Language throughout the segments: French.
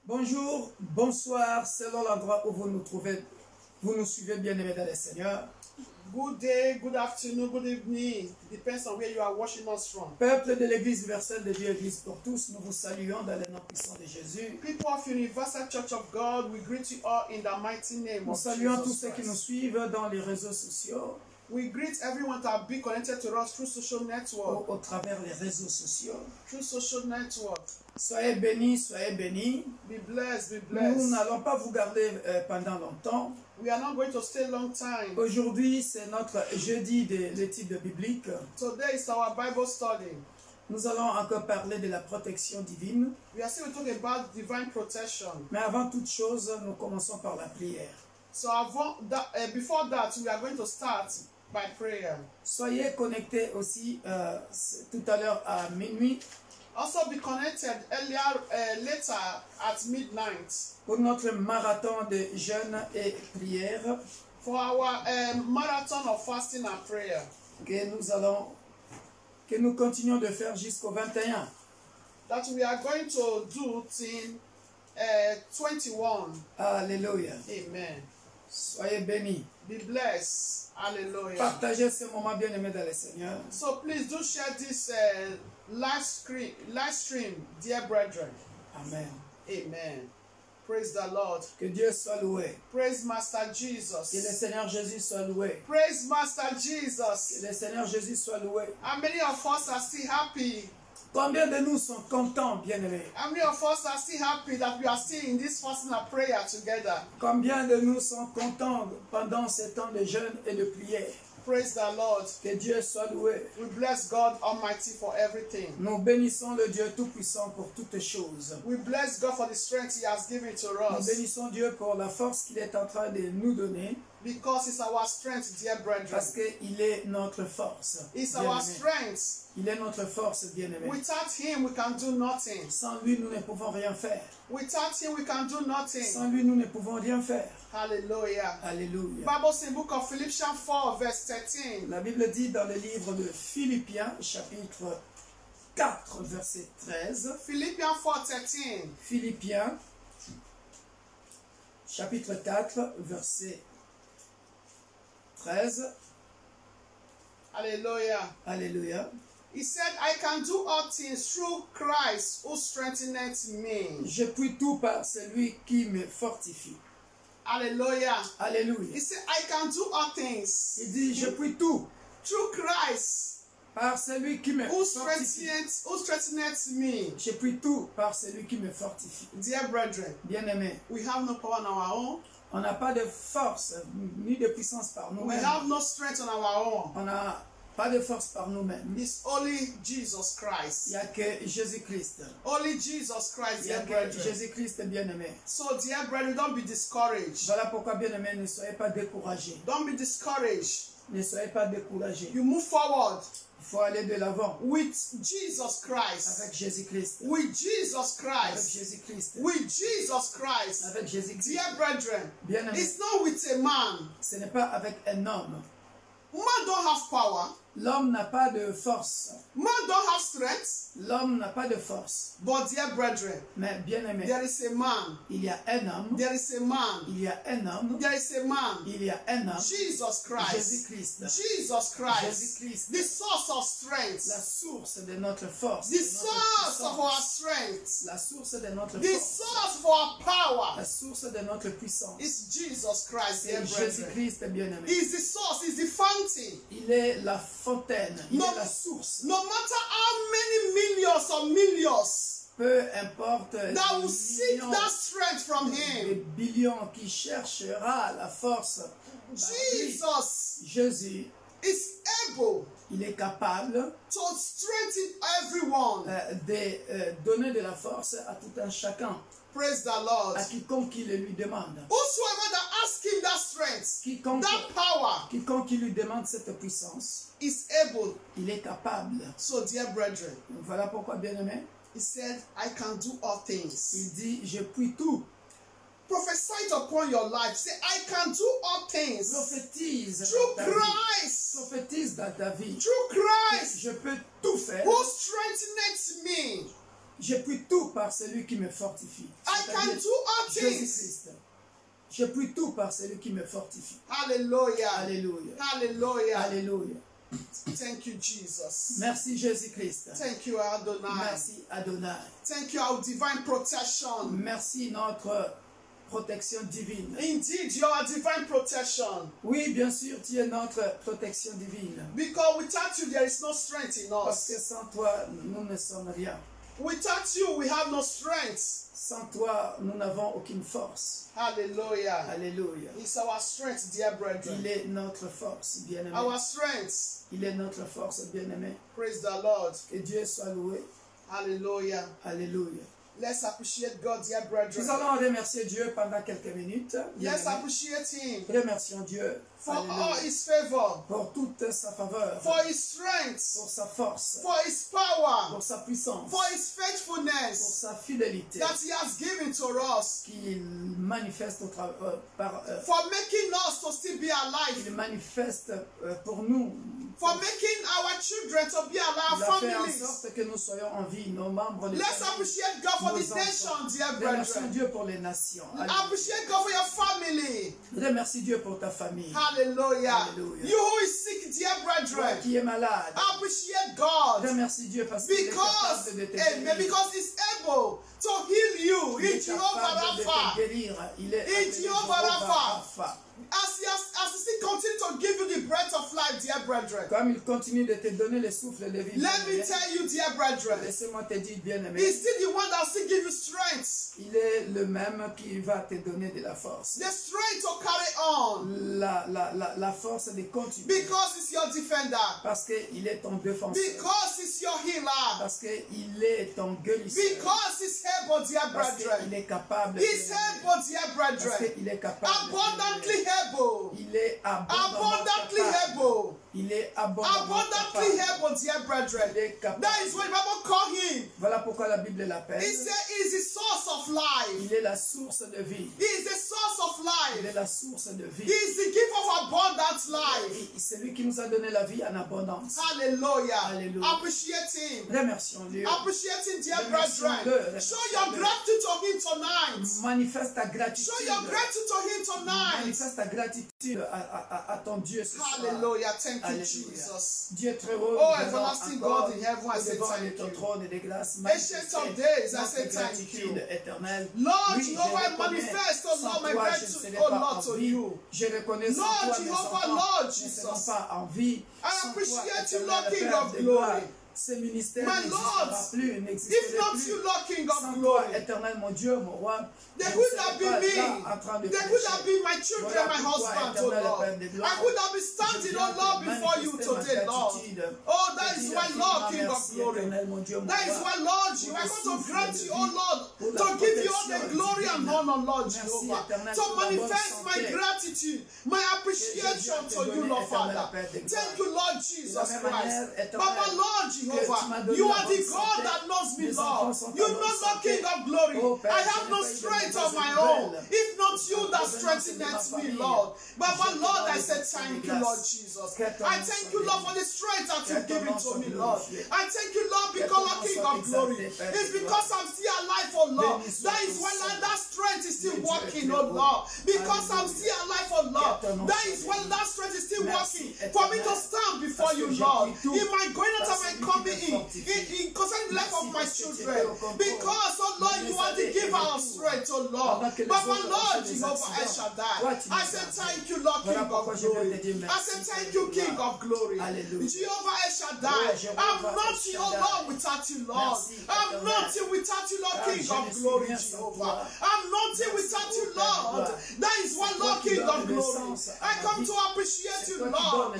Bonjour, bonsoir, selon l'endroit où vous nous trouvez, vous nous suivez, bien-aimés dans le Seigneur. Good day, good afternoon, good evening. Depends on where you are watching us from. Peuple de l'Église universelle de Dieu, Église pour tous, nous vous saluons dans le nom puissant de Jésus. People of Universal Church of God, we greet you all in the mighty name Nous of saluons tous Jesus ceux qui nous Christ. suivent dans les réseaux sociaux, We greet everyone that be connected to us through social network. au travers les réseaux sociaux. Through social network. Soyez bénis, soyez bénis. Be blessed, be Nous blessed. n'allons pas vous garder pendant longtemps. We are not going to stay long time. Aujourd'hui, c'est notre jeudi de l'étude biblique. Today is our Bible study. Nous allons encore parler de la protection divine. We are still talking about divine protection. Mais avant toute chose, nous commençons par la prière. So before that, we are going to start by prayer. Soyez connectés aussi tout à l'heure à minuit Also be connected later at midnight pour notre marathon de jeûne et prière for our marathon of fasting and prayer que nous continuons de faire jusqu'au 21. that we are going to do till 21. Alléluia. Amen. Soyez bénis. Be blessed. Hallelujah. Partagez ce moment bien-aimé dans le Seigneur. So please do share this live stream, dear brethren. Amen. Amen. Praise the Lord. Que Dieu soit loué. Praise Master Que le Jesus. Seigneur Jésus soit loué. Praise Master Que Jesus. le Seigneur Jésus soit loué. How many of us are still happy? Combien de nous sont contents, bien-aimés? How many of us are still happy that we are still in this fasting and prayer together? Combien de nous sont contents pendant ce temps de jeûne et de prière? Praise the Lord. Que Dieu soit loué. We bless God Almighty for everything. Nous bénissons le Dieu Tout-Puissant pour toutes choses. We bless God for the strength He has given to Nous us. bénissons Dieu pour la force qu'il est en train de nous donner, Because it's our strength, dear brethren. parce qu'il est notre force. It's bien-aimé. our strength. Il est notre force, bien-aimé. Without Him, we can do nothing. Sans lui, nous ne pouvons rien faire. Without Him, we can do nothing. Sans lui, nous ne pouvons rien faire. Hallelujah. Alléluia. Bible says in the book of Philippians 4, verse 13. La Bible dit dans le livre de Philippiens, chapitre 4, verset 13. Philippians 4, 13. Philippiens, chapitre 4, verset 13. Hallelujah. Alléluia. He said, I can do all things through Christ who strengtheneth me. Je puis tout par celui qui me fortifie. Hallelujah. Alléluia. He said, I can do all things Il dit, je puis tout through Christ par celui qui me who fortifie. strengtheneth me. Je puis tout par celui qui me fortifie. Dear brethren, Bien-aimés, we have no power on our own. on n'a pas de force ni de puissance par We nous-mêmes. have no strength on our own. On n'a pas de force par nous-mêmes. It's only Jesus Il Christ. n'y a que Jésus-Christ. Only Jesus Christ, Il n'y a dear que brethren. Jésus-Christ bien-aimé. So, dear brethren, don't be discouraged. Voilà pourquoi, bien-aimés, ne soyez pas découragés. Don't be discouraged. Ne soyez pas découragés. You move forward Il faut aller de l'avant with Jesus Christ. avec Jésus-Christ. With Jesus Avec Christ. Jésus-Christ. With Jesus Christ. Avec Jésus-Christ. Dear brethren, Bien-aimés, it's not with a man. ce n'est pas avec un homme. Man don't have power. L'homme n'a pas de force. Man don't have strength. L'homme n'a pas de force. But dear brethren, Mais bien-aimé, there is a man. il y a un homme. There is a man. Il y a un homme. There is a man. Il y a un homme. Jesus Christ. Jésus-Christ. Jesus Christ. Jésus-Christ. The source of strength. La source de notre force. The de notre source of our puissance. strength. La source de notre The force. source of our power La source de notre puissance. is Jesus Christ, dear C'est brethren. Jésus-Christ bien-aimé. He is the source, he is the fountain. Il est la fontaine. Il No- est la source. No matter how many millions or millions Peu importe that will seek millions, that strength from les him, billions qui cherchera la force. par lui. Jesus Jésus, is able il est capable to strengthen everyone. de donner de la force à tout un chacun, Praise the Lord. à quiconque qui le lui demande. Whosoever that asks him that strength, Quiconque, that power, quiconque qui lui demande cette puissance, is able. il est capable. So, dear brethren, Voilà pourquoi, bien-aimé, he said, I can do all things. il dit, je puis tout. Prophesy it upon your life. Say, I can do all things Prophétise through dans ta vie. Christ. Prophétise dans ta vie. Through Christ Je peux tout faire. who strengtheneth me. Je puis tout par celui qui me fortifie. I can do all things. Jésus-Christ. Je puis tout par celui qui me fortifie. Hallelujah. Alléluia. Hallelujah. Alléluia. Thank you, Jesus. Merci Jésus-Christ. Thank you, Adonai. Merci Adonai. Thank you, our divine protection. Merci notre protection divine. Indeed, you are divine protection. Oui, bien sûr, tu es notre protection divine. Because without you, there is no strength in Parce que us. sans toi, nous ne sommes rien. Without you, we have no strength. Sans toi, nous n'avons aucune force. Hallelujah. Alléluia. It's our strength, dear Il brethren. est notre force, bien-aimé. Our strength. Il est notre force, bien-aimé. Praise the Lord. Que Dieu soit loué. Hallelujah. Alléluia. Let's appreciate God, dear Nous brethren. allons remercier Dieu pendant quelques minutes. Let's bien-aimé. appreciate Him Remercions Dieu for all Alléluia. His favor, Pour toute sa faveur, for His strength, pour sa force, for His power, pour sa puissance, for His pour faithfulness sa fidélité that He has given to us, qu'il manifeste for making us to still be alive, qu'il manifeste pour nous. for making our children to be alive, Il a fait en families. sorte que nous soyons en vie, nos membres, les Let's familles, appreciate God for nos this nation, enfants. dear Remercions brethren. Dieu pour les nations. Alléluia. Appreciate God for your family. Remercie Dieu pour ta famille. Hallelujah. Hallelujah. You who is sick, dear Toi brethren, qui es malade, appreciate God. remercie Dieu parce qu'il est Because, capable de te amen, guérir. because He's able to heal you Il est in Jehovah capable de te Rapha. guérir. Il est In appelé Jehovah Rapha. Rapha. As He still continue to give you the breath of life, dear brethren. Comme il continue de te donner le souffle de vie. Let me tell you, dear brethren, Laissez-moi te dire, bien-aimé, He's still the one that still give you strength. il est le même qui va te donner de la force. The strength to carry on. La force de continuer. Because He's your defender. Parce qu'il est ton défenseur. Because He's your healer. Parce qu'il est ton guérisseur. Because He's able, dear Parce qu'il brethren. est capable. He's able, dear Parce brethren. qu'il est capable. Abundantly able. Il est Abundantly capable. able. Il est abondamment Abundantly capable. able, dear brethren. Il est capable. That is what the Bible call Him. Voilà pourquoi la Bible l'appelle. He said He's the source of life. Il est la source de vie. He is the source of Il life. est la source de He vie. is the gift of abundant life. Et c'est lui qui nous a donné la vie en abondance. Hallelujah. Hallelujah. Appreciate Him. Remercions-le. Appreciate Him, dear Remercions-le. brethren. Show your gratitude to Him tonight. Manifeste ta gratitude. Show your gratitude to Him tonight. Manifeste ta gratitude à ton Dieu ce soir. Hallelujah. Thank you, Alléluia. Jesus. Dieu très haut, Oh, nous everlasting venons encore God in heaven, I say devant thank ton you. trône de grâce. Ancient of days, I notre say thank you. gratitude éternelle. Lord Oui, Jehovah, je reconnais, manifest, oh sans Lord, my toi, je ne gratitude, serais oh pas Lord, en to vie. you. Je reconnais sans Lord toi, mes Jehovah, enfants Lord ne seront Jesus. pas en vie. I Sans appreciate toi, you, éternel Lord King Père of de gloire. glory. Ce ministère My n'existera Lord, plus, If n'existerait not plus. you, Lord King Sans of toi, glory, éternel mon Dieu, mon roi, there je could ne have serais pas been là me. en train de There could have prêcher. been my children, Voilà my pourquoi, husband, oh éternel Lord. Père de gloire, I could have been standing, oh Lord, before you today, Lord. Oh, that is why, Lord, King of glory. That is why, Lord, you are going to grant you, oh Lord, to give you all the glory and honor, Lord Jehovah. To manifest my gratitude, my appreciation to you, Lord Father. Thank you, Lord Jesus Christ. Papa, Lord Jehovah, you are the God that knows me, Lord. You know the King of glory. I have no strength of my own. If not you that strengtheneth me, Lord. Papa, Lord, I said thank you, Lord Jesus. I thank you, Lord, for the strength that you've given to me, Lord. I thank you, Lord, because of King of glory. It's because I'm still alive, oh Lord. That is why that strength is still working, oh Lord. Because I'm still alive, oh Lord. That is why that strength is still working for me to stand before you, Lord. In my going out and my coming in concerning the life of my children. Because, oh Lord, you are the giver of strength, oh Lord. Papa, Lord, Jehovah El Shaddai. I say thank you, Lord, King of glory. I say thank you, King of glory. Jehovah El Shaddai. I'm nothing, oh Lord, without you, Lord. I'm nothing without you, Lord, King of glory, Jehovah. I'm nothing without you, Lord. That is why, Lord, King of glory. I come to appreciate you, Lord.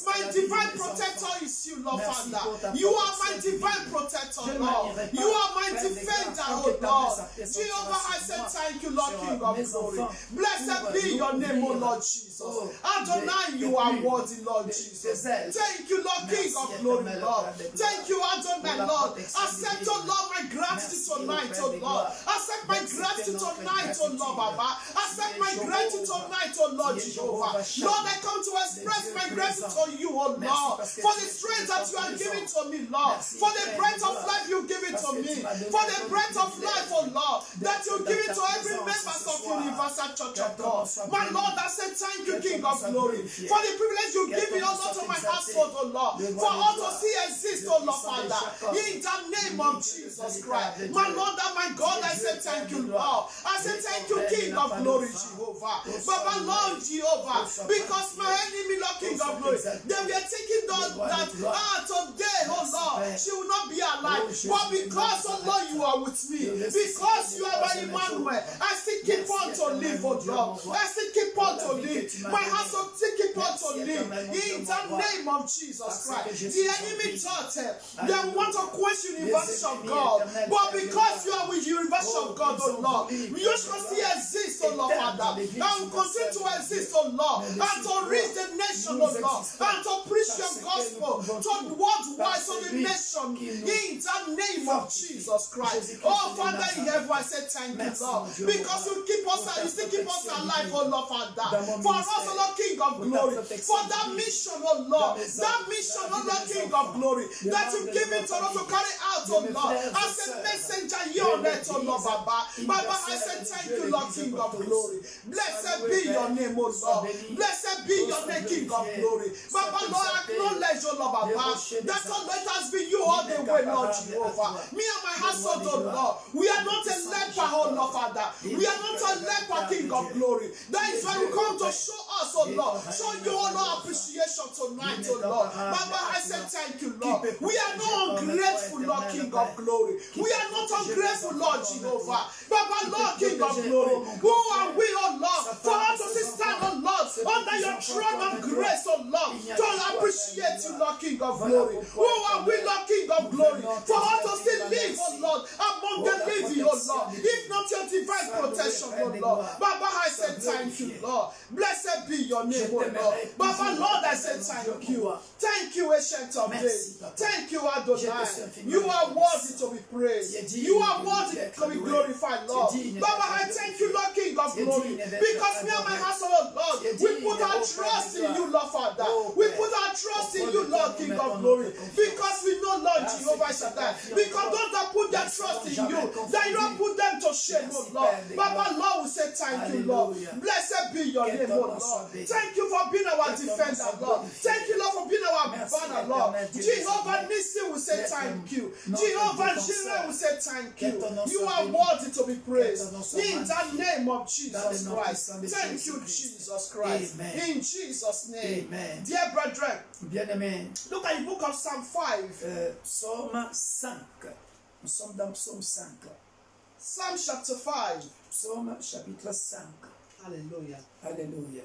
My divine protector is you, Lord Father. You are my divine protector, Lord. You are my defender, oh Lord. Jehovah, I say thank you, Lord, King of glory. Blessed be your name, oh Lord Jesus. Adonai, you are worthy, Lord Jesus. Thank you, Lord, King of glory, Lord. Thank you, Adonai, Lord. Accept, oh Lord, my gratitude tonight, oh Lord. Accept my gratitude gratitude tonight, oh Lord, Baba. Accept my gratitude tonight, oh Lord Jehovah. Lord, I come to express my gratitude to you, oh Lord, for the strength that you are giving to me, Lord, for the breath of life you give it to me, for the breath of life, oh Lord, that you give it to every member of Universal Church of God. My Lord, I say thank you, King of Glory, for the privilege you give me, oh Lord, to my household, oh Lord, for all to see exist, oh Lord, Father, in the name of Jesus Christ. My Lord and my God, I say thank you, Lord. I say thank you, King of Glory, Jehovah. Baba, Lord, Jehovah, because my enemy, Lord, King of Glory, they were thinking that today, oh Lord, she will not be alive. But because, oh Lord, you are with me, because you are my Emmanuel, I still keep on to live, oh Lord. I still keep on to live. My household still keep on to live. In the name of Jesus Christ. The enemy thought they want to question the University of God. But because you are with the University of God, oh Lord, you shall still exist, oh Lord, Father. And will continue to exist, oh Lord. And to reach the nation, oh Lord. And to preach your gospel to the worldwide, to the nation. In the name of Jesus Christ. Oh Father in heaven, I say thank you, Lord. Because you keep us, you still keep us alive, oh Lord, Father. For us, oh Lord, King of Glory. For that mission, oh Lord. That mission, oh Lord, King of Glory. That you give it to us to carry out, oh Lord. As a messenger here on earth, oh Lord, Baba. Baba, I say thank you, Lord, King of Glory. Blessed be your name, oh Lord. Blessed be your name, King of Glory. Baba, Lord, acknowledge, oh Lord, Baba, that oh Lord, it has been you all the way, Lord Jehovah. Me and my household, oh Lord, we are not a leper, oh Lord, Father. We are not a leper, King of Glory. That is why we come to show us, oh Lord, show you, oh Lord, appreciation tonight, oh Lord. Baba, I say thank you, Lord. We are not ungrateful, Lord, King of Glory. We are not ungrateful, Lord Jehovah. Baba, Lord, King of Glory. Who are we, oh Lord, for us to stand, oh Lord, under your throne of grace, oh Lord, to appreciate you, Lord, King of Glory. Who are we, Lord, King of Glory, for us to still live, oh Lord, among the living, oh Lord, if not your divine protection, oh Lord. Baba, I say thank you, Lord. Blessed be your name, oh Lord. Baba, Lord, I say thank you. Thank you, Ancient of Days. Thank you, Adonai. You are worthy to be praised. You are worthy to be glorified, Lord. Baba, I thank you, Lord, King of Glory, because me and my household, Lord, we put our trust in you, Lord, Father. We put our trust in you, Lord, King of Glory, because we know, Lord Jehovah Shaddai. Because those that put their trust in you, that you don't put them to shame, oh Lord. Baba, Lord, we say thank you, Lord. Blessed be your name, oh Lord. Thank you for being our defender, Lord. Thank you, Lord, for being our banner, Lord. Jehovah Nissi will say thank you. Jehovah Jireh will say thank you. You are worthy to be praised. In the name of Jesus Christ. Thank you, Jesus Christ. In Jesus' name. Dear brethren, look at the book of Psalm 5. Psaume 5. Nous sommes dans Psaume 5. Psalm chapter 5. Psaume chapitre 5. Alléluia. Alléluia.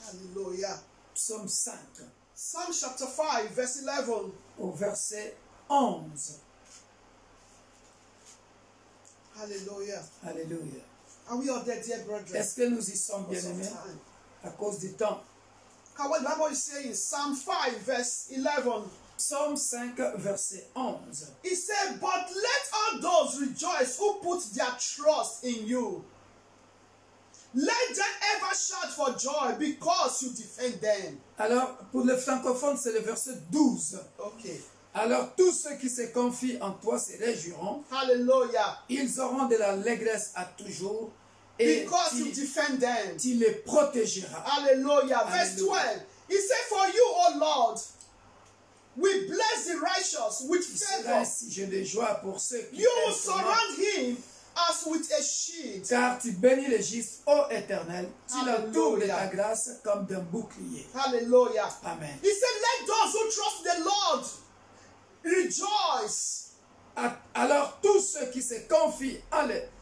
Alléluia. Psaume 5. Psalm chapter 5, verse 11. Au verset 11. Alléluia. Alléluia. Are we all there, dear brethren? Est-ce que nous y sommes, bien-aimés? À cause du temps. What the Bible is saying, Psalm 5, verse 11. Psaume 5, verset 11. He said, but let all those rejoice who put their trust in you. Let them ever shout for joy because you defend them. Alors, pour les francophones, c'est le verset 12. Okay. Alors, tous ceux qui se confient en toi se réjouiront. Hallelujah. Ils auront de l'allégresse à toujours. Et because you defend them. Tu les protégeras. Hallelujah. Verse 12. He said, for you, O Lord, we bless the righteous with favor. Je de joie pour ceux qui you will surround him as with a shield. Car tu bénis les justes, ô Éternel. Tu l'entoures de ta grâce comme d'un bouclier. Hallelujah. Amen. He said, let those who trust the Lord rejoice. Alors tous ceux qui se confient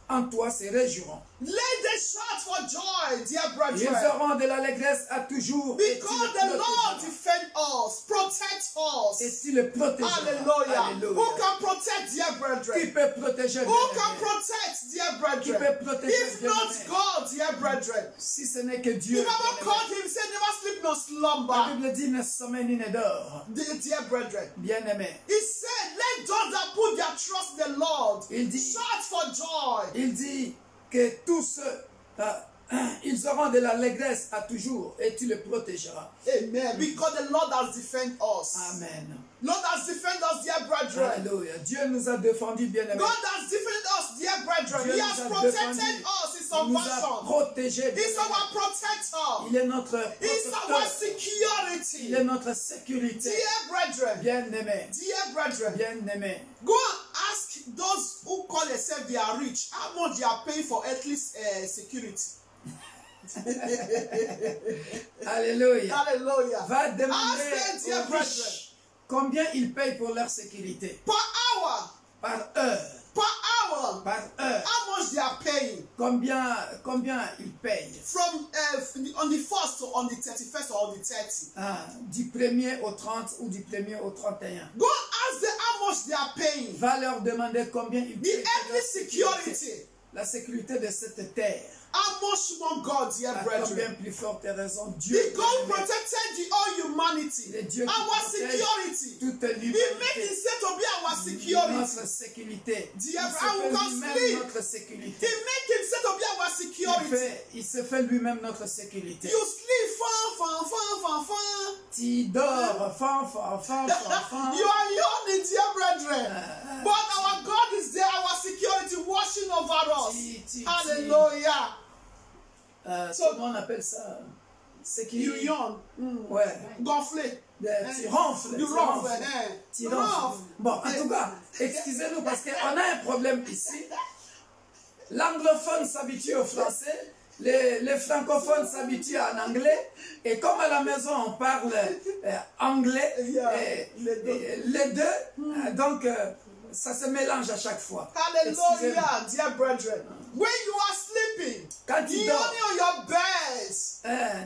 en toi se réjouiront. Let them shout for joy, dear Ils brethren. auront de l'allégresse à toujours. Et tu Because le the Lord protégeras. defend us, protect Et us. tu le protégeras. Hallelujah. Alléluia. Who can protect, dear Qui brethren? peut protéger Who can bien-aimé? protect, dear Qui brethren? peut protéger If not bien-aimé? God, dear brethren. Si ce n'est que The Dieu. Bible bien-aimé. called him, said, never sleep nor La slumber. Bible dit ne sommeille ni ne dort. Dear brethren. Bien-aimé. He said, let those that put their trust in the Lord Il dit- shout for joy. Il dit que tous ceux, ils auront de l'allégresse à toujours et tu les protégeras. Amen. Because the Lord has defended us. Amen. Lord has defended us, dear brethren. Alléluia. Dieu nous a défendus, bien-aimés. God has defended us, dear brethren. Dieu He nous has a protected défendus. us in Il nous a salvation. protégés. He's bien-aimés. our protector. Il est notre He's our protecteur. security. Il est notre sécurité. Dear brethren. Bien-aimé. Dear brethren. Bien-aimé. Go and ask those who call themselves they are rich how much they are paying for earthly security. Alléluia. Hallelujah. Va demander Ask them, dear aux brethren, riches combien ils payent pour leur sécurité. per hour, Par heure. Par heure. how much they are paying Combien ils payent. from on the 1st to on the 31st or on the 30th. Du 1er au 30 ou du 1er au 31. Go ask them how much they are paying. Va leur demander combien ils The payent pour earthly leur sécurité. security. La sécurité de cette terre. How much more God, dear À brethren? combien plus forte raison Dieu The God bien-aimé, protected the all humanity. le Dieu qui Our protège security. toute He made l'humanité. himself to be our security. Notre sécurité. Il se Dear fait brother, we can lui-même sleep. notre He sécurité. made himself to be our security. Il se fait lui-même notre sécurité. You sleep, fan. Tu dors, fan. You are yawning, dear brethren. But our God is there, our security, watching over us. Hallelujah. Comment on appelle ça? C'est qui? You yawn. Ouais. Gonflé. Tu ronfles. You tu ronfle. ronfles. Tu You ronfles. ronfle. Bon, en tout cas, excusez-nous parce qu'on a un problème ici. L'anglophone s'habitue au français, les francophones s'habituent en anglais, et comme à la maison on parle anglais, les deux, donc ça se mélange à chaque fois. Excusez-nous. Hallelujah, dear brethren. When you are sleeping, Quand tu yawning dors, on your beds,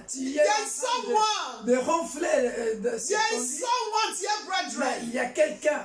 tu es there's en train someone. de ronfler sur There ton is lit, someone, dear mais brethren. il y a quelqu'un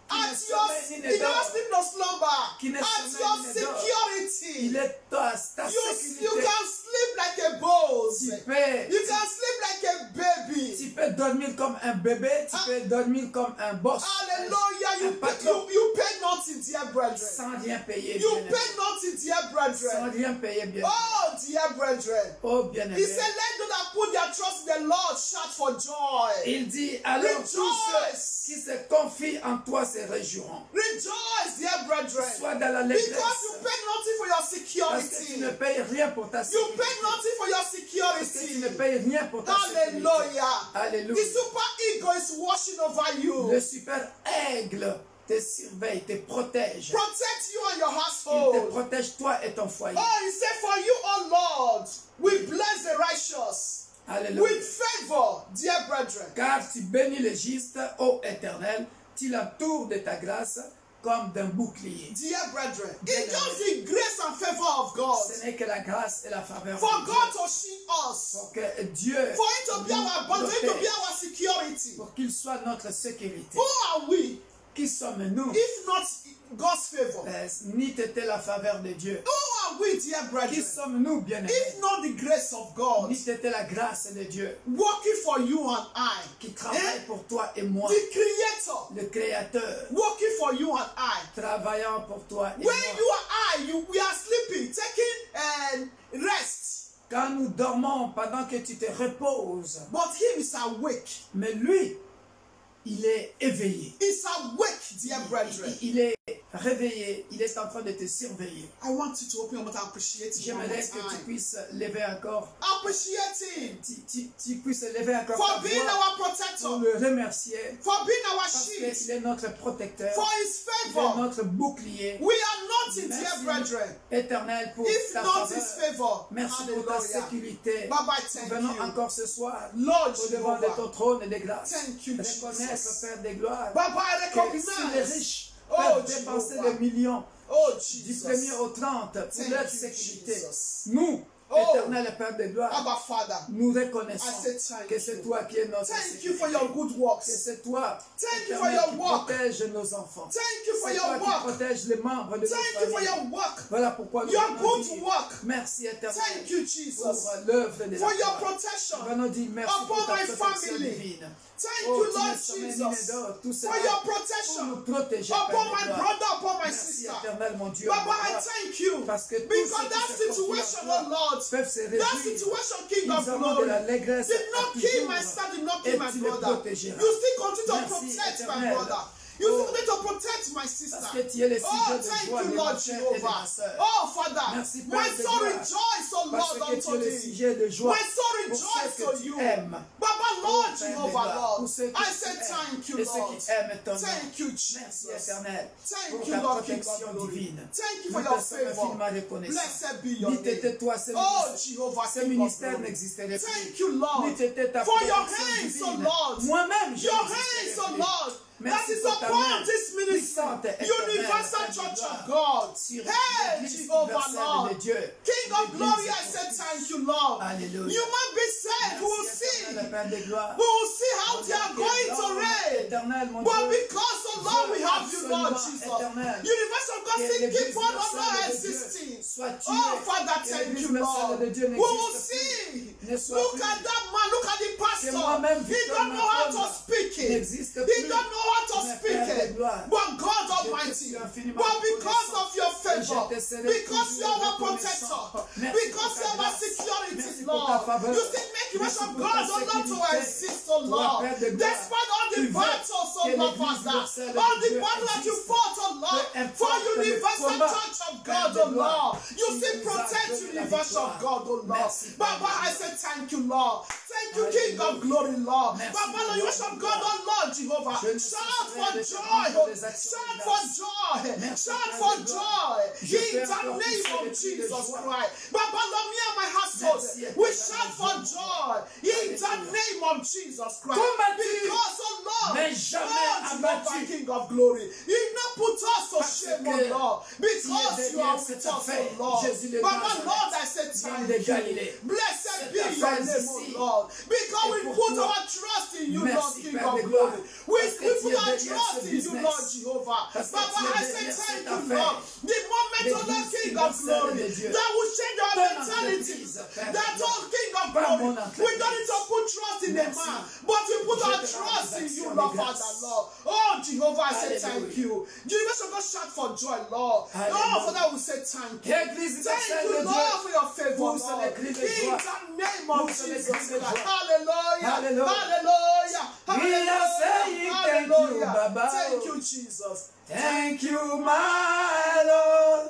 qui ne At your, sommeille ni you ne never dort. sleep no slumber. Qui ne At sommeille your ni ne dort. security, Il est ta you sécurité. can sleep like a boss. Tu You peux, can sleep like a baby. tu peux dormir comme un bébé, tu peux dormir comme un boss. Hallelujah. Un patron. You pay nothing, dear brethren. Sans rien payer, You bien-aimé. pay nothing, dear Sans brethren. rien payer, bien. Oh, dear brethren. Oh, He bien-aimé. said, let those that put their trust in the Lord shout for joy. Il dit, alors tous Rejoice. ceux qui se confient en toi se réjouiront. Rejoice, dear brethren. Sois dans la Because l'allégresse. you pay nothing for your Parce que tu ne security. payes rien pour ta You sécurité. pay nothing for your Parce que tu security. ne payes rien pour ta sécurité. Hallelujah. Alléluia. The super ego is watching over you. Le super aigle te surveille, te protège. Protect you and your Il te household. protège toi et ton foyer. Oh, he said, for you, oh Lord, we bless the righteous Alléluia. with favor, dear brethren. Car tu bénis le juste, ô Éternel, tu l'entoures de ta grâce comme d'un bouclier. Dear brethren, it's just the grace and favor of God. Ce n'est que la grâce et la faveur For de Dieu. God to shield us. Pour que Dieu For Him to be our bond, for Him to be protège, our security. pour qu'il soit notre sécurité. Who are we Qui sommes-nous? if not God's favor? Ni t'était la faveur de Dieu. Who are we, dear Qui brethren, sommes-nous, bien-aimés? if not the grace of God Ni t'était la grâce de Dieu working for you and I? qui travaille pour toi et moi, The Creator le Créateur, working for you and I. travaillant pour toi et When moi. you and I, we are sleeping, taking rest. Quand nous dormons pendant que tu te reposes, But Him is awake. mais lui, il est éveillé. He's awake, dear brethren. Il est réveillé, il est en train de te surveiller. I want you to open your mouth and appreciate Him one more J'aimerais que tu time. puisses lever encore, Appreciate Him tu puisses lever encore for ta being voix our pour protector, le remercier, for being our parce shield, qu'il est notre protecteur, for His il est favor. notre bouclier. We are nothing, dear Merci, brethren, Éternel, pour if ta not His faveur. favor. Merci pour ta Hallelujah. sécurité. Baba, Nous thank venons you. encore ce soir Lord au devant de ton Jehovah. trône de grâce. Thank you, Reconnaître, Jesus. Père de gloire, Baba, I que si les recognize. riches Oh, peuvent dépenser Jehovah. des millions Oh, du Jesus. 1er au 30 pour Thank leur you, sécurité. Jesus. Nous, Oh, éternel Père de gloire, Abba Father, nous I reconnaissons say thank que c'est you. toi qui es notre Thank you sécurité. for your good Que works. c'est toi, Thank you for éternel, your qui work. protège nos enfants. Thank you for C'est your toi qui work. protège les membres de nos Thank you for familles. your work. Voilà pourquoi nous Your allons good dire work. merci éternel Thank you, pour Jesus, l'œuvre de la for your croix. protection. Nous allons dire merci upon pour ta my protection family. divine. Thank Oh, you, tu Lord es sommet Jesus, d'or, tout for cela your pour protection nous protéger, upon Père de my gloire. brother, upon my Merci sister. éternel, mon Dieu. Baba, mon I roi. thank you Parce que tous because ceux qui that se confient situation, en toi oh Lord, peuvent se that réjouir. situation, King of Ils auront de glory, l'allégresse did not à kill my toujours. sister, did not Et kill my tu les brother. protégeras. You still continue to Merci, protect my éternel. brother. You Oh. still continue to protect my sister. Parce que tu es le Oh, sujet de thank joie de you, ma Lord frère et de Jehovah. ma sœur. Oh, Father, Merci, my Père de soul gloire. rejoice, oh Parce Lord, que tu es unto le thee. sujet de joie My soul pour rejoice ceux to que tu you. aimes. Baba, Oh, Lord Père de Jehovah, gloire, pour Lord. ceux que I tu say aimes thank you, et ceux Lord. qui aiment ton nom. Thank you, Merci Jesus. éternel Thank pour you, ta Lord King of protection glory. divine. Thank you Nous for te your sommes favor. infiniment reconnaissants. Blessed be your N'eût été name. toi, ce Oh, ministère, Jehovah, ce King of ministère glory. n'existerait plus. Thank you, Lord, N'eût été ta for your protection hands, oh divine. Lord. Moi-même, je Your n'existerais hands, oh plus. Lord, that Merci is pour ta upon main this ministry, puissante, éternelle, Universal Père de Church gloire, of God. sur Hey, l'Église Jehovah, universelle Lord. de Dieu. King of L'Église glory, I pour say tous. thank you, Lord. Alléluia. You might be saved, we will Merci, see. éternel, Père de gloire. We will see how they are going to reign. Éternel, mon But Dieu. because, oh Lord, we have you, Lord Jesus. Éternel. Universal God Que still l'Église keep on universelle de existing. Dieu soit tuée. Oh, Father, Que thank l'Église you, universelle Lord. de Dieu We will n'existe plus. see. Ne soit Look plus. at that man, look at the pastor. moi-même, He Victor don't know how to Macron, speak it. n'existe He plus. don't know how to Mais speak Père de it. gloire, But God je te Almighty, suis infiniment but because reconnaissant. of your favor, Et je te serai because you toujours are our reconnaissant. protector, Merci because pour you ta are our grâce. security, Merci pour ta Lord, faveur. you still make the Merci rest of pour God, ta oh Lord, to sécurité. exist, oh Toi, Lord. Père de gloire, Despite all the tu veux battles, oh que Lord, l'Église Father, universelle de all the Dieu battles that you existe. fought, oh Lord, Peu importe for le Universal combat, Church of Père God, de oh gloire, Lord, you tu still nous as protect donné la Universal victoire. God, oh Lord. Merci, Père Baba, de I gloire. say thank you, Lord. Thank you, King of Alléluia. glory, Lord. Merci, Baba, Lord. Lord, you shall God, oh Lord, Jehovah. Je ne Shout cesserai for de te joy, rendre oh, des actions shout de for grâce. joy, Merci, shout Père for de gloire. joy. Je In vais the encore name pousser of des cris de Jesus joie. Christ. Baba, Lord, me and my household, Merci, we éternel shout for Dieu. joy. In the Alléluia. name of Jesus Christ. Combattu, Because, oh Lord, mais jamais oh, Jehovah, abattu. King of glory, you did not put us to Parce shame, que oh Lord, tu es because you derrière are with cette us, affaire, oh Lord. Jésus de Baba, Nazareth, Lord, I say homme de thank you. Galilée. Blessed Cette be your affaire name, ici. oh Lord, because Et we pour put toi. our trust in you, Merci, Lord, King Père of de glory. gloire. We Parce que put tu es our derrière trust ce in you, business. Lord Jehovah. Parce que Baba, tu es I say derrière thank cette you, affaire. Lord. The moment, oh Lord, L'Église King of universelle glory, de Dieu. that will change our Ton mentality. entreprise, Père de That, gloire. oh King of Pas glory, mon we entreprise. don't need to put trust in a Merci. man, but we put Je our te rends trust des in you, actions Lord, de Father, grâce. Lord. Oh, Jehovah, I say Alléluia. thank you. Jehovah, go shout for joy, Lord. Alléluia. Oh, Father, we say thank you. Église Thank universelle you, de Lord, Dieu. for your favor, Pousse Lord. les cris de In joie. the name of Pousse les Jesus cris de Christ. joie. Hallelujah. Hallelujah. Hallelujah. We are saying thank you, Hallelujah. Baba. Thank you, Jesus. Thank you, my Lord.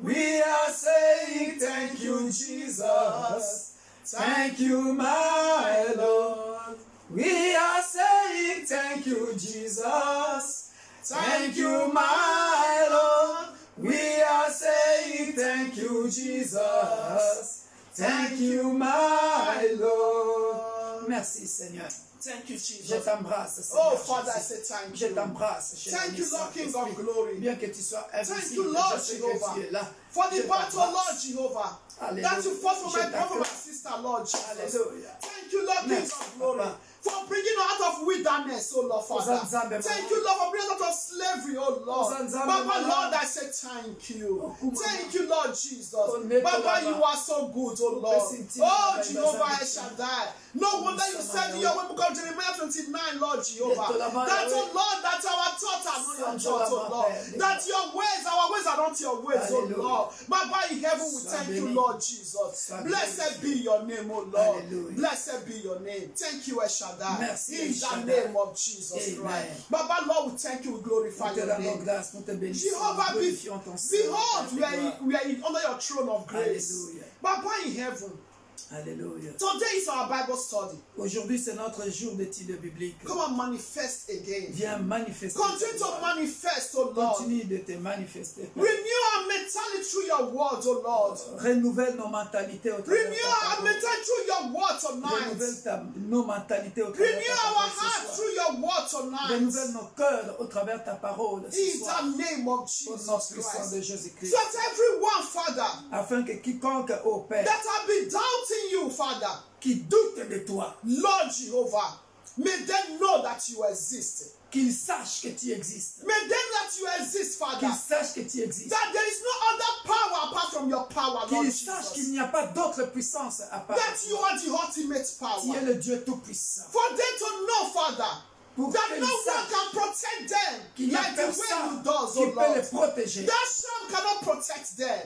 We are saying thank you, Jesus. Thank you, my Lord. We are saying thank you, Jesus. Thank you, my Lord. We are saying thank you, Jesus. Thank you, my Lord. Merci, Seigneur. Thank you, Je Jesus. t'embrasse, Seigneur. Oh, Father, I Jésus. say thank Je you. t'embrasse, cher Thank ami you, Lord, King of Saint-Esprit. glory. Bien que tu sois Thank invisible, you, Lord je sais que Jehovah. tu es là. For Je the battle, t'embrasse. Lord Jehovah. Alléluia. That you fought for Je my brother, my t'acclame. sister, Lord Jesus. Alléluia. Thank you, Lord, King Merci, of glory. Papa. For bringing us out of wilderness, oh Lord, Father. Uzanzambe, Thank Mama. you, Lord, for bringing us out of slavery, oh Lord. Uzanzambe, Baba, Mama. Lord, I say thank you. Okuma. Thank you, Lord Jesus. Oneko, Baba, Baba. you are so good, oh Lord. Upesinti, Oh, Baba, Jehovah, I Ibazanbe. shall die. No wonder you said in your way, book of Jeremiah 29, Lord Jehovah. Etolama, That, oh Yahweh. Lord, that our thoughts are not your Santolama, thoughts, oh Lord. Père. That your ways, our ways are not your ways, oh Hallelujah. Lord. Baba in heaven, we Sois thank you, béni. Lord Jesus. Sois Blessed be your name, oh Lord. Hallelujah. Blessed be your name. Thank you, El Shaddai. Merci, In El the Shaddai. name of Jesus Amen. Christ. Baba, Lord, we thank you, we glorify Nous te your rendons name. grâce, nous te bénissons. Jehovah, Nous glorifions ton Saint. behold, we are, Père de we are under your throne of grace. Hallelujah. Baba in heaven, Alléluia. Today is our Bible study. Aujourd'hui, c'est notre jour d'étude biblique. Come and manifest again. Viens manifester. Continue to manifest, oh Lord. Continue de te manifester. Renew our mentality through your words, oh Lord. Renouvelle nos mentalités au travers de Renew ta our parole. mentality through your word tonight. Renouvelle nos mentalités au travers de Renew ta our parole heart ce soir. through your word tonight. Renouvelle nos cœurs au travers de ta parole ce In soir. the name of Au nom Jesus puissant Christ. de Jésus-Christ. So that everyone, Father, Afin que quiconque, ô Père, that have been doubting you, Father, qui doute de toi, Lord Jehovah, may they know that you exist. qu'il sache que tu existes. May they know that you exist, Father. Qu'il sache que tu existes. That there is no other power apart from your power, Lord Qu'il sache Jesus. qu'il n'y a pas d'autre puissance à part That de you toi. are the ultimate Tu es power. le Dieu tout-puissant. For them to know, Father, Pour that qu'ils no one sachent can protect them qu'il n'y a like the way personne you does, qui oh peut les Lord. protéger. That sham cannot protect them.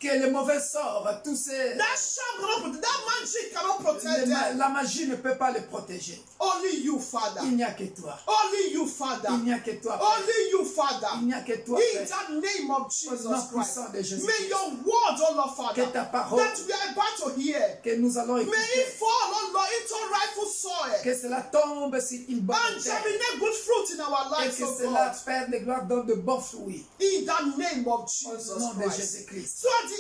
Que le mauvais sort, tous ces... That sham cannot protect. That magic cannot protect them. La magie ne peut pas les protéger. Only you, Father. Il n'y a que toi. Only you, Father. Il n'y a que toi. Père. Only you, Father. Il n'y a que toi, In Père. that name of Au Jesus nom Christ. puissant de Jésus. May your word, oh Lord, Father, Que ta parole that we are about to hear, que nous allons may écouter, it fall, oh Lord, into rightful soil que cela tombe sur une bonne and terre. germinate good fruit in our Et lives, que oh cela, God. Père de gloire, donne de bons fruits. In the name of Au Jesus nom de Christ. Jésus-Christ. So the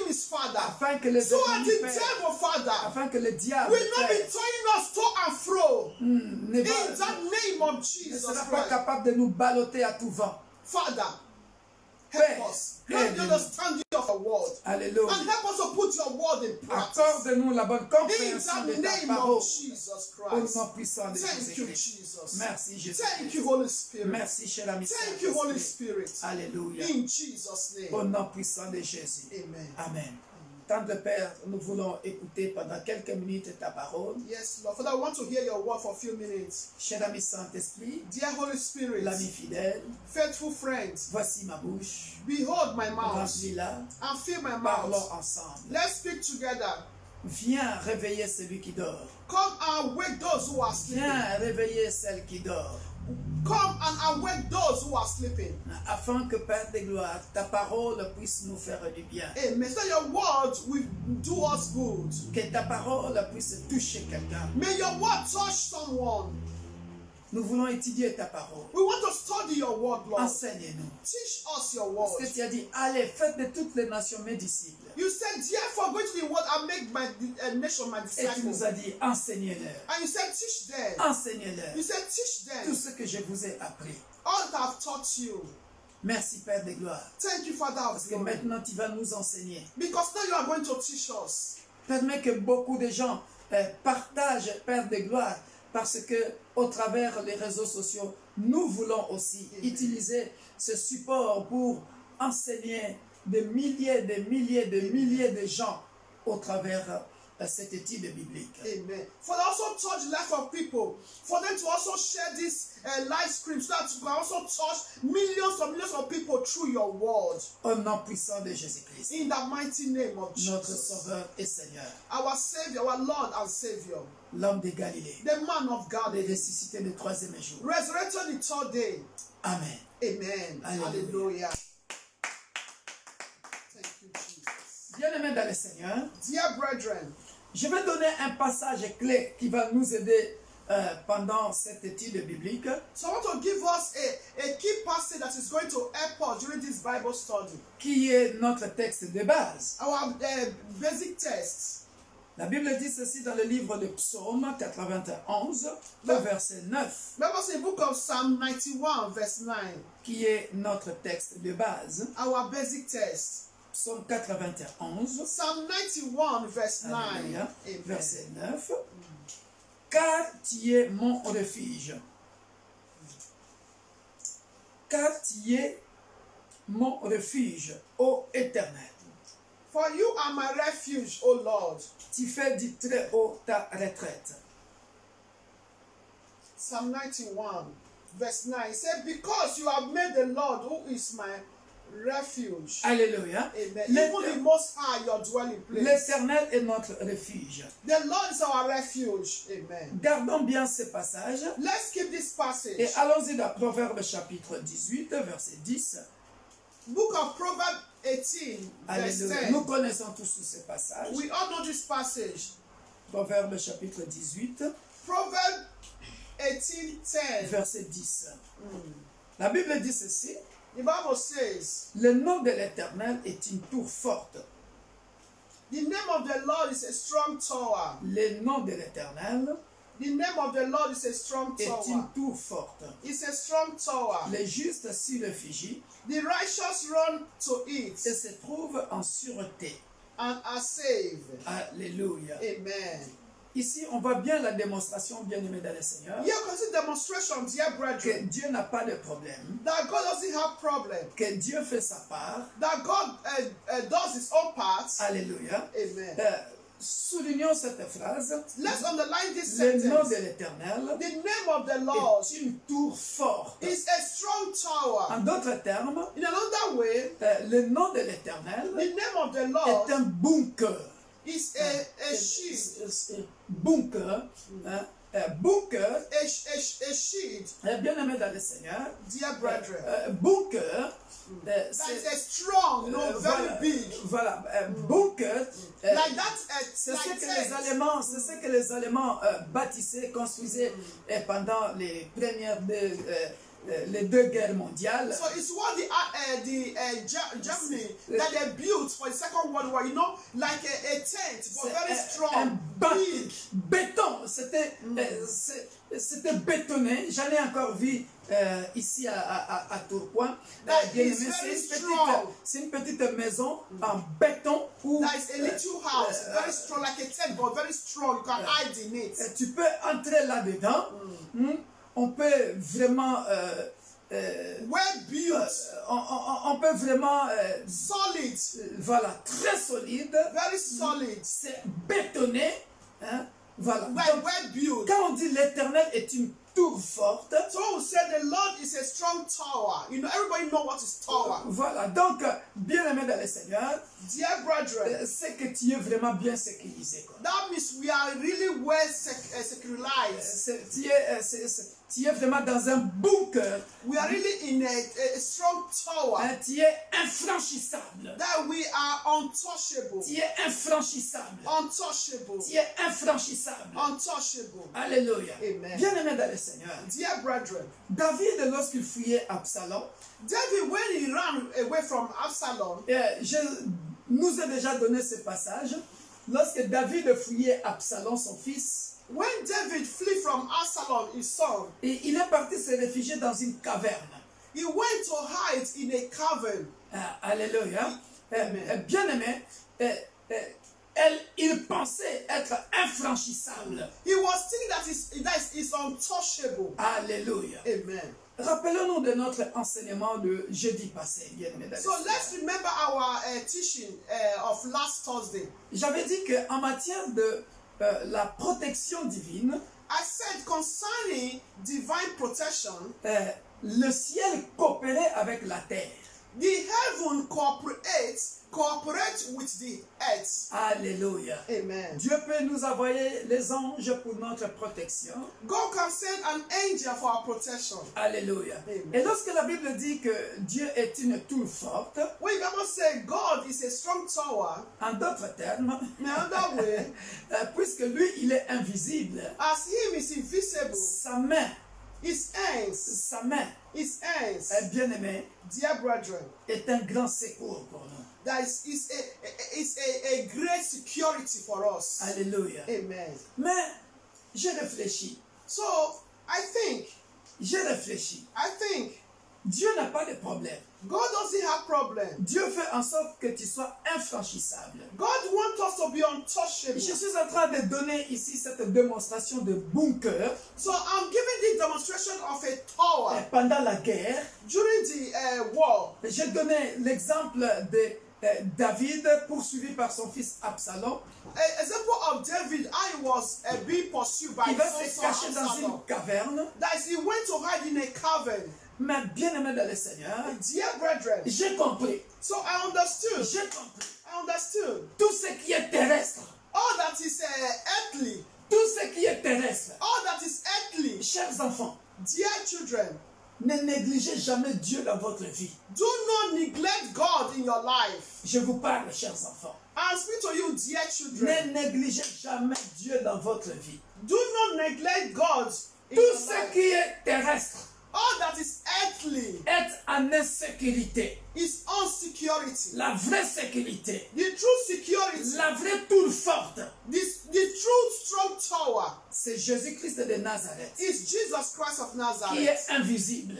enemies, Father, Afin que les so the ennemis, Père, devil, Father, afin que le diable, will not be Père, turning us to and fro. ne In the va- name of ne Jesus sera pas Christ. capable de nous balloter à tout vent. Father, Père, help us. Help the aide-nous. understanding of your word. Alléluia. And help us to put your word in practice. Accorde-nous la bonne In compréhension de the ta name parole. of Jesus Au Christ. nom puissant de Thank you, Jésus-Christ. Jesus. Merci Jésus. Thank you, Holy Spirit. Merci cher ami. Thank you, Holy Saint-Esprit. Spirit. Alléluia. In Jesus' Au name. nom puissant de Jésus. Amen. Amen. Tendre Père, nous voulons écouter pendant quelques minutes ta parole. Yes, Lord. Father, I want to hear your word for a few minutes. Cher ami Saint-Esprit, Dear Holy Spirit, l'ami fidèle, faithful friends, voici ma bouche. behold my mouth Remplis-la. and fill my Parlons mouth. ensemble. Let's speak together. Viens réveiller celui qui dort. Come and wake those who are sleeping. Viens réveiller celle qui dort. Come and awake those who are sleeping. Afin que Père de gloire, ta parole puisse nous faire du bien. Amen. So your word will do us good. Que ta parole puisse toucher quelqu'un. May your word touch someone. Nous voulons étudier ta parole. We want to study your word, Lord. Enseigne-nous. Teach us your Parce word. que tu as dit, allez, faites de toutes les nations mes disciples. You said, therefore, go to the world and make my nation my Et tu nous disciples. as dit, enseignez-leur. And you said, teach them. Enseignez-leur You said, teach tout them ce que je vous ai appris. all that I've taught you. Merci Père de gloire. Thank you, Father of Parce que glory. maintenant tu vas nous enseigner. Because now you are going to teach us. Permets que beaucoup de gens partagent Père de gloire. Parce que au travers les réseaux sociaux, nous voulons aussi utiliser ce support pour enseigner des milliers de gens au travers cette étude biblique. Amen. For also touch the life of people. For them to also share this live stream so that you can also touch millions of people through your word. Au nom puissant de Jésus-Christ, In the mighty name of notre Jesus. Sauveur et Seigneur, Our Savior, our Lord and Savior. l'homme de Galilée, The man of God. le ressuscité le troisième jour. Resurrected the third day. Amen. Amen. Hallelujah. Hallelujah. Thank you, Jesus. Bien-aimés dans le Seigneur, Dear brethren, je vais donner un passage clé qui va nous aider pendant cette étude biblique. so I want to give us a key passage that is going to help us during this Bible study. Qui est notre texte de base. Our basic text. La Bible dit ceci dans le livre de Psaume 91, le verset 9, Remember the book of Psalm 91, verse 9. qui est notre texte de base. Our basic text. Psaume 91, Psalm 91, verse 9. Alléluia, Amen. verset 9. Car tu es mon refuge. Car tu es mon refuge, ô Éternel. For you are my refuge, O Lord. Tu fais du très haut ta retraite. Psalm 91, verse 9. It said, because you have made the Lord, who is my refuge. Alléluia. Amen. Even the Most High, your dwelling place. L'Éternel est notre refuge. The Lord is our refuge. Amen. Gardons bien ce passage Let's keep this passage. et allons-y dans Proverbe chapitre 18, verset 10. Book of Proverbs, 18, verse Alléluia. 10. Nous connaissons tous ce passage. We all know this passage. Proverbe chapitre 18, Proverbs 18, 10. verset 10. La Bible dit ceci. The Bible says, Le nom de l'Éternel est une tour forte. the name of the Lord is a strong tower. Le nom de l'Éternel The name of the Lord is a strong est tower. une tour forte. It's a strong tower. Les justes s'y réfugient The righteous run to it et se trouvent en sûreté. and are saved. Alléluia. Amen. Ici, on voit bien la démonstration, bien-aimé dans le Seigneur, Here comes the demonstration, dear que brethren, Dieu n'a pas de problème, that God doesn't have problem. que Dieu fait sa part. That God does his own part. Alléluia. Amen. Soulignons cette phrase. Let's underline this Le nom sentence. de l'Éternel The name of the Lord est une tour forte. is a strong tower. En d'autres termes, In another way, le nom de l'Éternel the name of the Lord est un bunker. is a shield. Bunker. Bunker, A shield, bien-aimé dans le Seigneur. dear brethren. Bunker, That c'est is a strong, no, very big. Voilà, bunker. Like that, C'est like ce que tent. les Allemands, bâtissaient, construisaient pendant les les deux guerres mondiales. So it's what Germany that they built for the Second World War. You know, like a tent, but very Un strong, big. béton, c'était bétonné. J'en ai encore vu ici à Tourcoing. That Bien-aimé, is very c'est strong. une petite maison en béton où That is a little house, very strong, like a tent, but very strong. You can hide in it. tu peux entrer là-dedans. On peut vraiment Well built, on peut vraiment solid, voilà, très solide. very solid. C'est bétonné. Hein? Voilà. Well, Donc, well built. quand on dit l'Éternel est une tour forte, So we say the Lord is a strong tower. You know, everybody know what is tower. voilà. Donc, bien aimé dans le Seigneur, Dear brethren, c'est que tu es vraiment bien sécurisé. Quoi. that means we are really well securitized. Tu es vraiment dans un bunker. We are really in a strong tower. Hein, tu es infranchissable. That we are untouchable. Tu es infranchissable. Untouchable. Tu es infranchissable. Untouchable. Alléluia. Amen. Bien aimé dans le Seigneur. Dear brethren, David, lorsqu'il fouillait Absalom, David, when he ran away from Absalom, je nous ai déjà donné ce passage. Lorsque David fouillait Absalom, son fils, when David fled from Absalom, his son, et il est parti se réfugier dans une caverne. he went to hide in a cavern. Alléluia. Bien aimé, il pensait être infranchissable. He was thinking that is untouchable. Alléluia. Amen. Rappelons-nous de notre enseignement de jeudi passé, bien aimé. So let's remember our teaching of last Thursday. J'avais dit qu'en matière de la protection divine, I said concerning divine protection, le ciel coopérait avec la terre. the heaven cooperates with the earth. Alléluia. Amen. Dieu peut nous envoyer les anges pour notre protection. God can send an angel for our protection. Alléluia. Amen. Et lorsque la Bible dit que Dieu est une tour forte, When the Bible says God is a strong tower, en d'autres termes, in another way, puisque lui, il est invisible, as him is invisible, sa main, his hands, bien-aimé, dear brethren, est un grand secours pour nous. that is a great security for us. Alléluia. Amen. Mais j'ai réfléchi. So I think Dieu n'a pas de problème. God doesn't have problem. Dieu fait en sorte que tu sois infranchissable. God wants us to be untouchable. Je suis en train de donner ici cette démonstration de bunker. So I'm giving the demonstration of a tower Pendant la guerre, during the war. j'ai donné l'exemple de David poursuivi par son fils Absalom. An example of David, I was being pursued by Il va his se son cacher dans Absalom. une caverne. That is, he went to hide in a cavern. Mais bien aimé dans le Seigneur, Dear brethren, j'ai compris. so I understood. J'ai compris. I understood. Tout ce qui est terrestre. All that is earthly. Tout ce qui est terrestre. All that is earthly. Chers enfants, Dear children, Ne négligez jamais Dieu dans votre vie. Do not neglect God in your life. Je vous parle, chers enfants. I speak to you, dear Ne children. négligez jamais Dieu dans votre vie. Do not neglect God in Tout your ce life. qui est terrestre All that is earthly est en insécurité. is insecurity. La vraie sécurité, The true security, la vraie tour forte, the true strong tower c'est Jésus-Christ de Nazareth, is Jesus Christ of qui est Nazareth. invisible.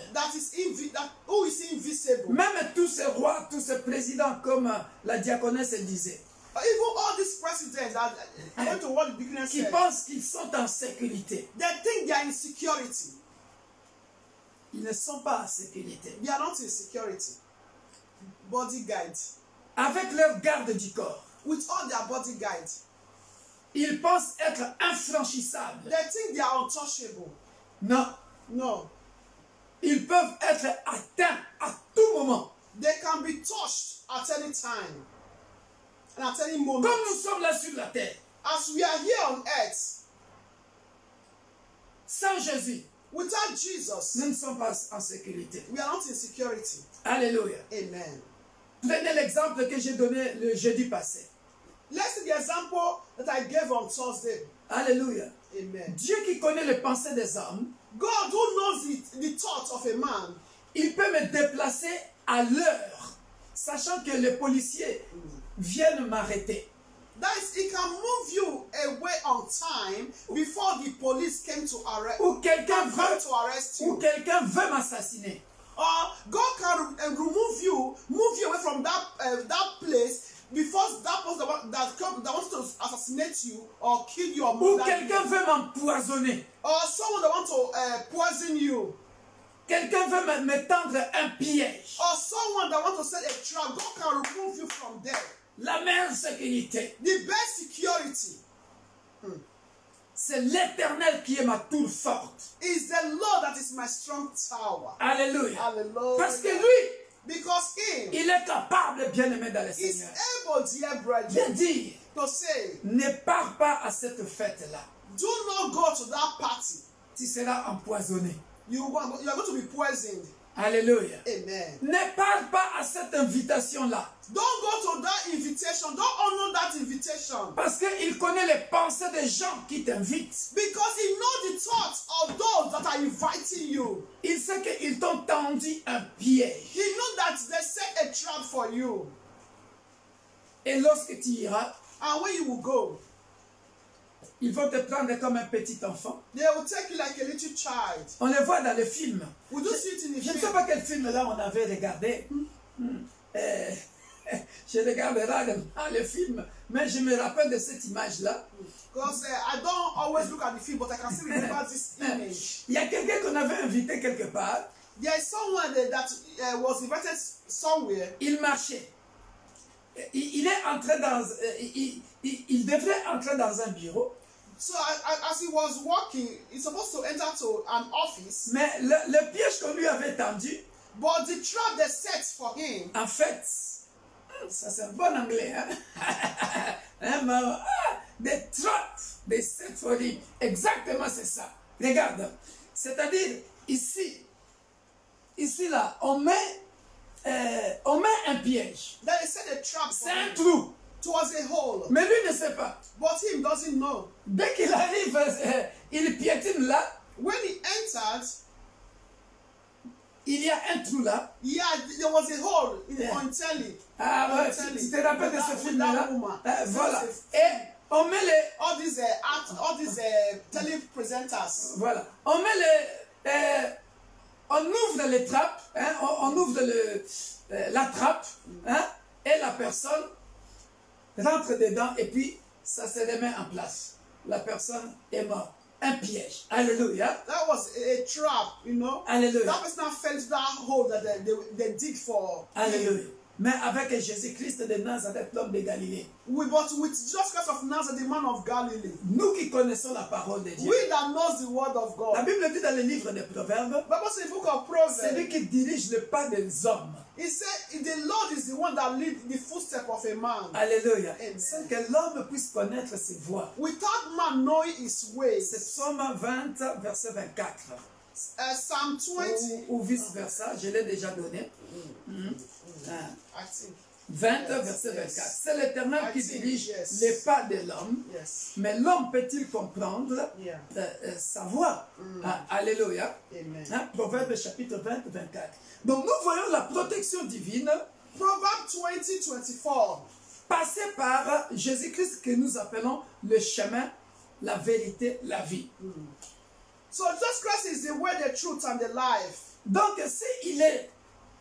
Who is invisible. Même tous ces rois, tous ces présidents, comme la diaconesse disait, Even all these presidents that according to what the beginner qui said, pensent qu'ils sont en sécurité, they think they are in security. ils ne sont pas en sécurité. They are not in security. Bodyguards. Avec leur garde du corps, With all their bodyguards, ils pensent être infranchissables. they think they are untouchable. Non, No. ils peuvent être atteints à tout moment. They can be touched at any time and at any moment. Comme nous sommes là sur la terre, As we are here on earth, sans Jésus, without Jesus, nous ne sommes pas en sécurité. we are not in security. Alléluia. Amen. Prenez l'exemple que j'ai donné le jeudi passé. Let's see the example that I gave on Thursday. Alléluia. Amen. Dieu qui connaît les pensées des hommes, God who knows the thoughts of a man, il peut me déplacer à l'heure, sachant que les policiers viennent m'arrêter. that is, he can move you away on time before the police came to arrest, Ou quelqu'un come veut, to arrest ou you. quelqu'un veut m'assassiner. Or God can move you away from that place before that person that wants to assassinate you or kill you or Ou murder quelqu'un you. veut m'empoisonner. Or someone that wants to poison you. Quelqu'un veut me tendre un piège. Or someone that wants to set a trap. God can remove you from there. La meilleure sécurité, The best security c'est l'Éternel qui est ma tour forte. is the Lord that is my strong tower. Alléluia. Hallelujah. Parce que lui, Because him il est capable, bien aimé dans le is Seigneur, able, dear de brethren, dire, to say, ne pars pas à cette fête-là. do not go to that party. Tu seras empoisonné. You are going to be poisoned. Alléluia. Amen. Ne pars pas à cette invitation-là. Don't go to that invitation. Don't honor that invitation. Parce qu'il connaît les pensées des gens qui t'invitent. Because he knows the thoughts of those that are inviting you. Il sait qu'ils t'ont tendu un piège. He knows that they set a trap for you. Et lorsque tu iras, And when you will go, ils vont te prendre comme un petit enfant. they will take you like a little child. On les voit dans le film. Would you see it in the Je ne sais film? pas quel film là on avait regardé. Je regarde rarement le film, mais je me rappelle de cette image-là. Because I don't always look at the film, but I can still remember this image. Il y a quelqu'un qu'on avait invité quelque part. There is someone that was invited somewhere. Il marchait. Il est entré dans... il devrait entrer dans un bureau. So as he was walking, he's supposed to enter to an office. Mais le piège qu'on lui avait tendu, But the trap they set for him, en fait, ça c'est un bon anglais, hein? Des traps, des set for him. Exactement, c'est ça. Regarde. C'est-à-dire, ici là, on met un piège. that they set a trap for C'est un him trou. towards a hole. Mais lui ne sait pas. But him doesn't know. Dès qu'il arrive, il piétine là, When he entered, il y a un trou là. yeah, there was a hole Yeah. on telly. Ah ouais, On telly. tu te rappelles de With ce that film-là? woman. Voilà. This is- Et on met les... all these tele presenters. Voilà. On met les... on ouvre les trappes, hein, on ouvre la trappe, hein, et la personne rentre dedans et puis ça se remet en place. La personne est morte. Un piège. Alléluia. That was a trap, you know. Alléluia. That person now fell into that hole that they dig for. Alléluia. Mais avec Jésus-Christ de Nazareth, l'homme de Galilée, But with Jesus Christ of Nazareth, the man of Galilee, nous qui connaissons la parole de Dieu, we that knows the word of la God. Bible dit dans le livre des Proverbes, Bible says in the book of c'est lui Proverbs, qui dirige le pas des hommes. it said the Lord is the one that leads the footstep of a man. Alléluia. Amen. Sans que l'homme puisse connaître ses voies. Without man knowing his C'est ways. Psaume 20, verset 24. Psalm 20. Ou vice-versa, je l'ai déjà donné. I think. 20, verset 24. C'est l'Éternel qui dirige les pas de l'homme, mais l'homme peut-il comprendre sa voix? Alléluia. Proverbe chapitre 20, 24. Donc nous voyons la protection divine. Proverbe 20, 24. Passé par Jésus-Christ que nous appelons le chemin, la vérité, la vie. So Jesus Christ is the way, the truth, and the life. Donc s'il est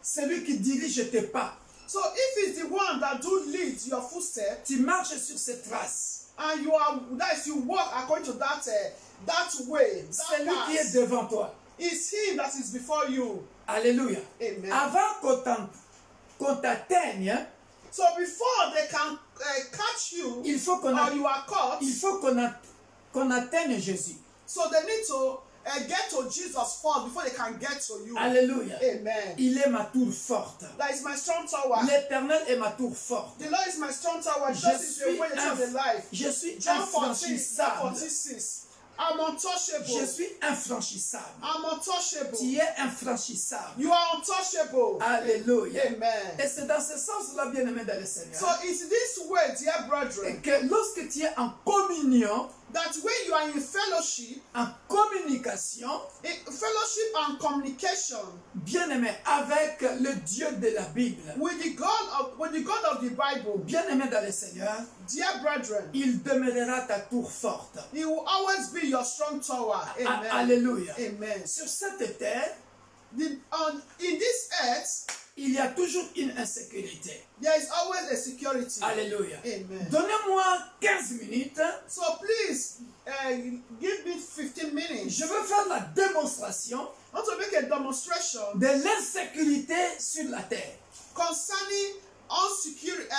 celui qui dirige tes pas, so if he's the one that do lead your footsteps, tu marches sur ses traces, and you walk according to that way, c'est lui qui est devant toi. It's him that is before you. Alléluia. Amen. Avant qu'on t'atteigne, so before they can catch you, il faut qu'on or you are caught, il faut qu'on atteigne Jésus. So they need to get to Jesus first before they can get to you. Alléluia. Amen. Il est ma tour forte. That is my strong tower. L'Éternel est ma tour forte. The Lord is my strong tower. Jesus is the way, the truth, and the life. Je suis John infranchissable. 14:46. I'm untouchable. Je suis infranchissable. I'm untouchable. Tu es infranchissable. You are untouchable. Alléluia. Amen. Et c'est dans ce sens-là, bien-aimé dans le Seigneur, So it's this way, dear brethren, que lorsque tu es en communion, that when you are in fellowship, en communication, fellowship and communication, bien-aimé, avec le Dieu de la Bible, with the God of the Bible, bien-aimé dans le Seigneur, dear brethren, il demeurera ta tour forte. He will always be your strong tower. Amen. Alléluia. Amen. Sur cette terre, in this earth, il y a toujours une insécurité. there is always a security. Alléluia. Amen. Donnez-moi 15 minutes. So please, give me 15 minutes. Je veux faire la démonstration I want to make a demonstration de l'insécurité sur la terre. concerning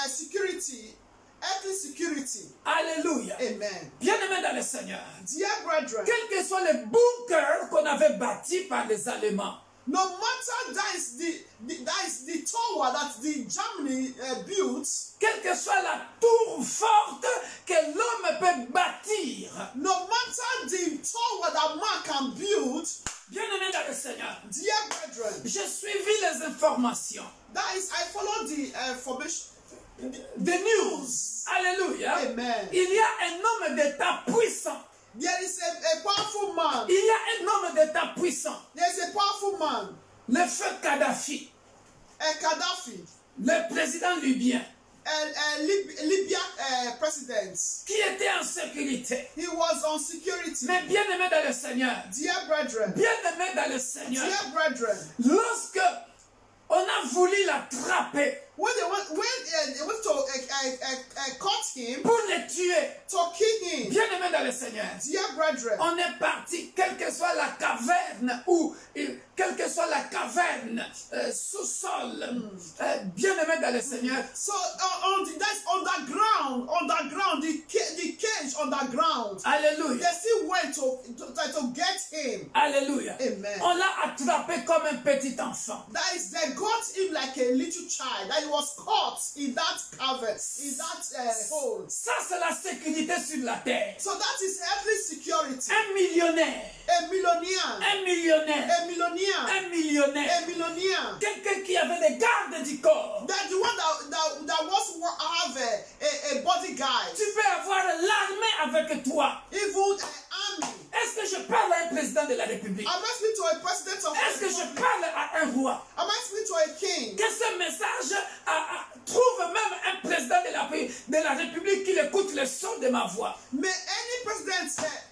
security, earthly security. Alléluia. Amen. Bien-aimés dans le Seigneur, Dear brethren, quels que soient les bunkers qu'on avait bâtis par les Allemands, no matter that is the tower that the Germany built, quelle que soit la tour forte que l'homme peut bâtir, no matter the tower that man can build, bien-aimés dans le Seigneur, dear brethren, j'ai suivi les informations, that is, I follow the information, the news. Alléluia. Amen. Il y a un homme d'État puissant. There is a powerful man. Il y a un homme d'État puissant. There is a powerful man. Le feu Kadhafi, Gaddafi, le président libyen, Libya president. qui était en sécurité. He was on security. Mais bien-aimé dans le Seigneur, Dear brethren, bien-aimé dans le Seigneur, dear brethren, lorsque on a voulu l'attraper when they went to cut him, pour le tuer, to kill him, bien-aimé dans le Seigneur, dear brethren, on est parti, quelle que soit la caverne ou quelle que soit la caverne sous-sol, bien-aimé dans le Seigneur. so that's underground, the cage underground. Alléluia. They still went to get him. Alléluia. Amen. On l'a attrapé comme un petit enfant. That is, they got him like a little child. That he was caught in that cavern, in that hole. Ça, c'est la sécurité sur la terre. So that is earthly security. Un millionnaire. A millionaire. Un millionnaire. A millionaire. Un millionnaire. A millionaire. Quelqu'un qui avait des gardes du corps. That the one that was have a bodyguard. Tu peux avoir l'armée avec toi. Even an army. Est-ce que je parle à un président de la République? Am I speaking to a president of Est-ce que je parle à un roi? Am I speaking to a king? Que ce message trouve même un président de la République qui écoute le son de ma voix. May any president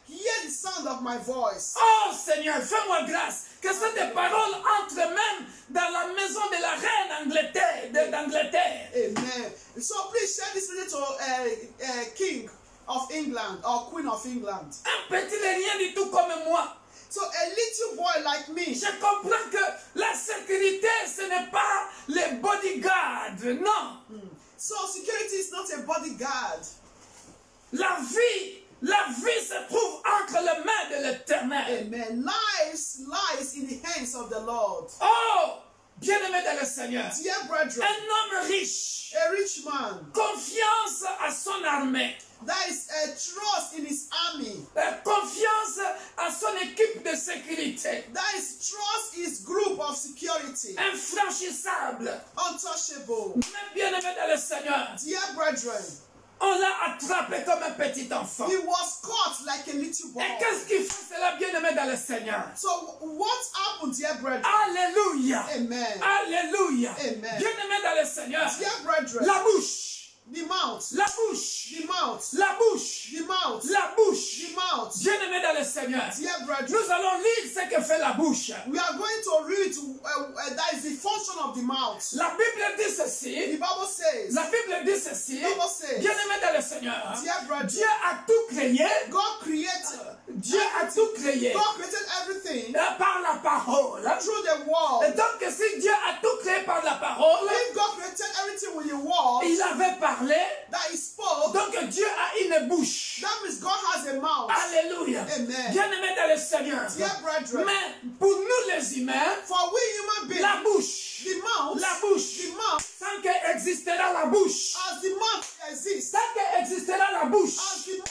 hear the sound of my voice. Oh Seigneur, fais-moi grâce. Que ces paroles entrent même dans la maison de la reine d'Angleterre. Amen. So please share this message to King of England or Queen of England. Un petit rien du tout comme moi. So a little boy like me. Je comprends que la sécurité, ce n'est pas les bodyguards, non. So security is not a bodyguard. La vie se trouve entre les mains de l'Éternel. Amen. Lies in the hands of the Lord. Oh, bien-aimé Bien-aimé dans le Seigneur. Dear brethren, Un homme riche. a rich man, Confiance à son armée. there is a trust in his army. Confiance à son équipe de sécurité. There is trust in his group of security. Infranchissable. Untouchable. Mais bien-aimé dans le Seigneur. Dear brethren, On l'a attrapé comme un petit enfant. he was caught like a little boy. Et qu'est-ce qu'il fait cela, bien-aimé dans le Seigneur? So what happened, dear brethren? Alléluia. Amen. Alléluia. Amen. Bien-aimé dans le Seigneur. Dear brethren, La bouche. the mouth, La bouche. the mouth, La bouche. the mouth, La bouche. the mouth. Bien-aimé dans le Seigneur. Dear brethren, Nous allons lire ce que fait la bouche. we are going to read that is the function of the mouth. La Bible dit The ceci. Bible says, La Bible dit ceci. Bible says, Bien-aimé dans le Seigneur. dear brethren, Dieu a tout créé. God created, Dieu a tout créé God created everything par la parole. through the word. Et donc, si Dieu a tout créé par la parole, If God created everything with the word il avait parlé. that He spoke, Donc, Dieu a une bouche. that means God has a mouth. Alléluia. Amen. Bien-aimé dans le Seigneur. Dear brethren, Mais pour nous les humains, for we human beings, la bouche, the mouth, la bouche, the mouth, tant qu'existera la bouche, as the mouth exists, tant qu'existera la bouche, as the mouth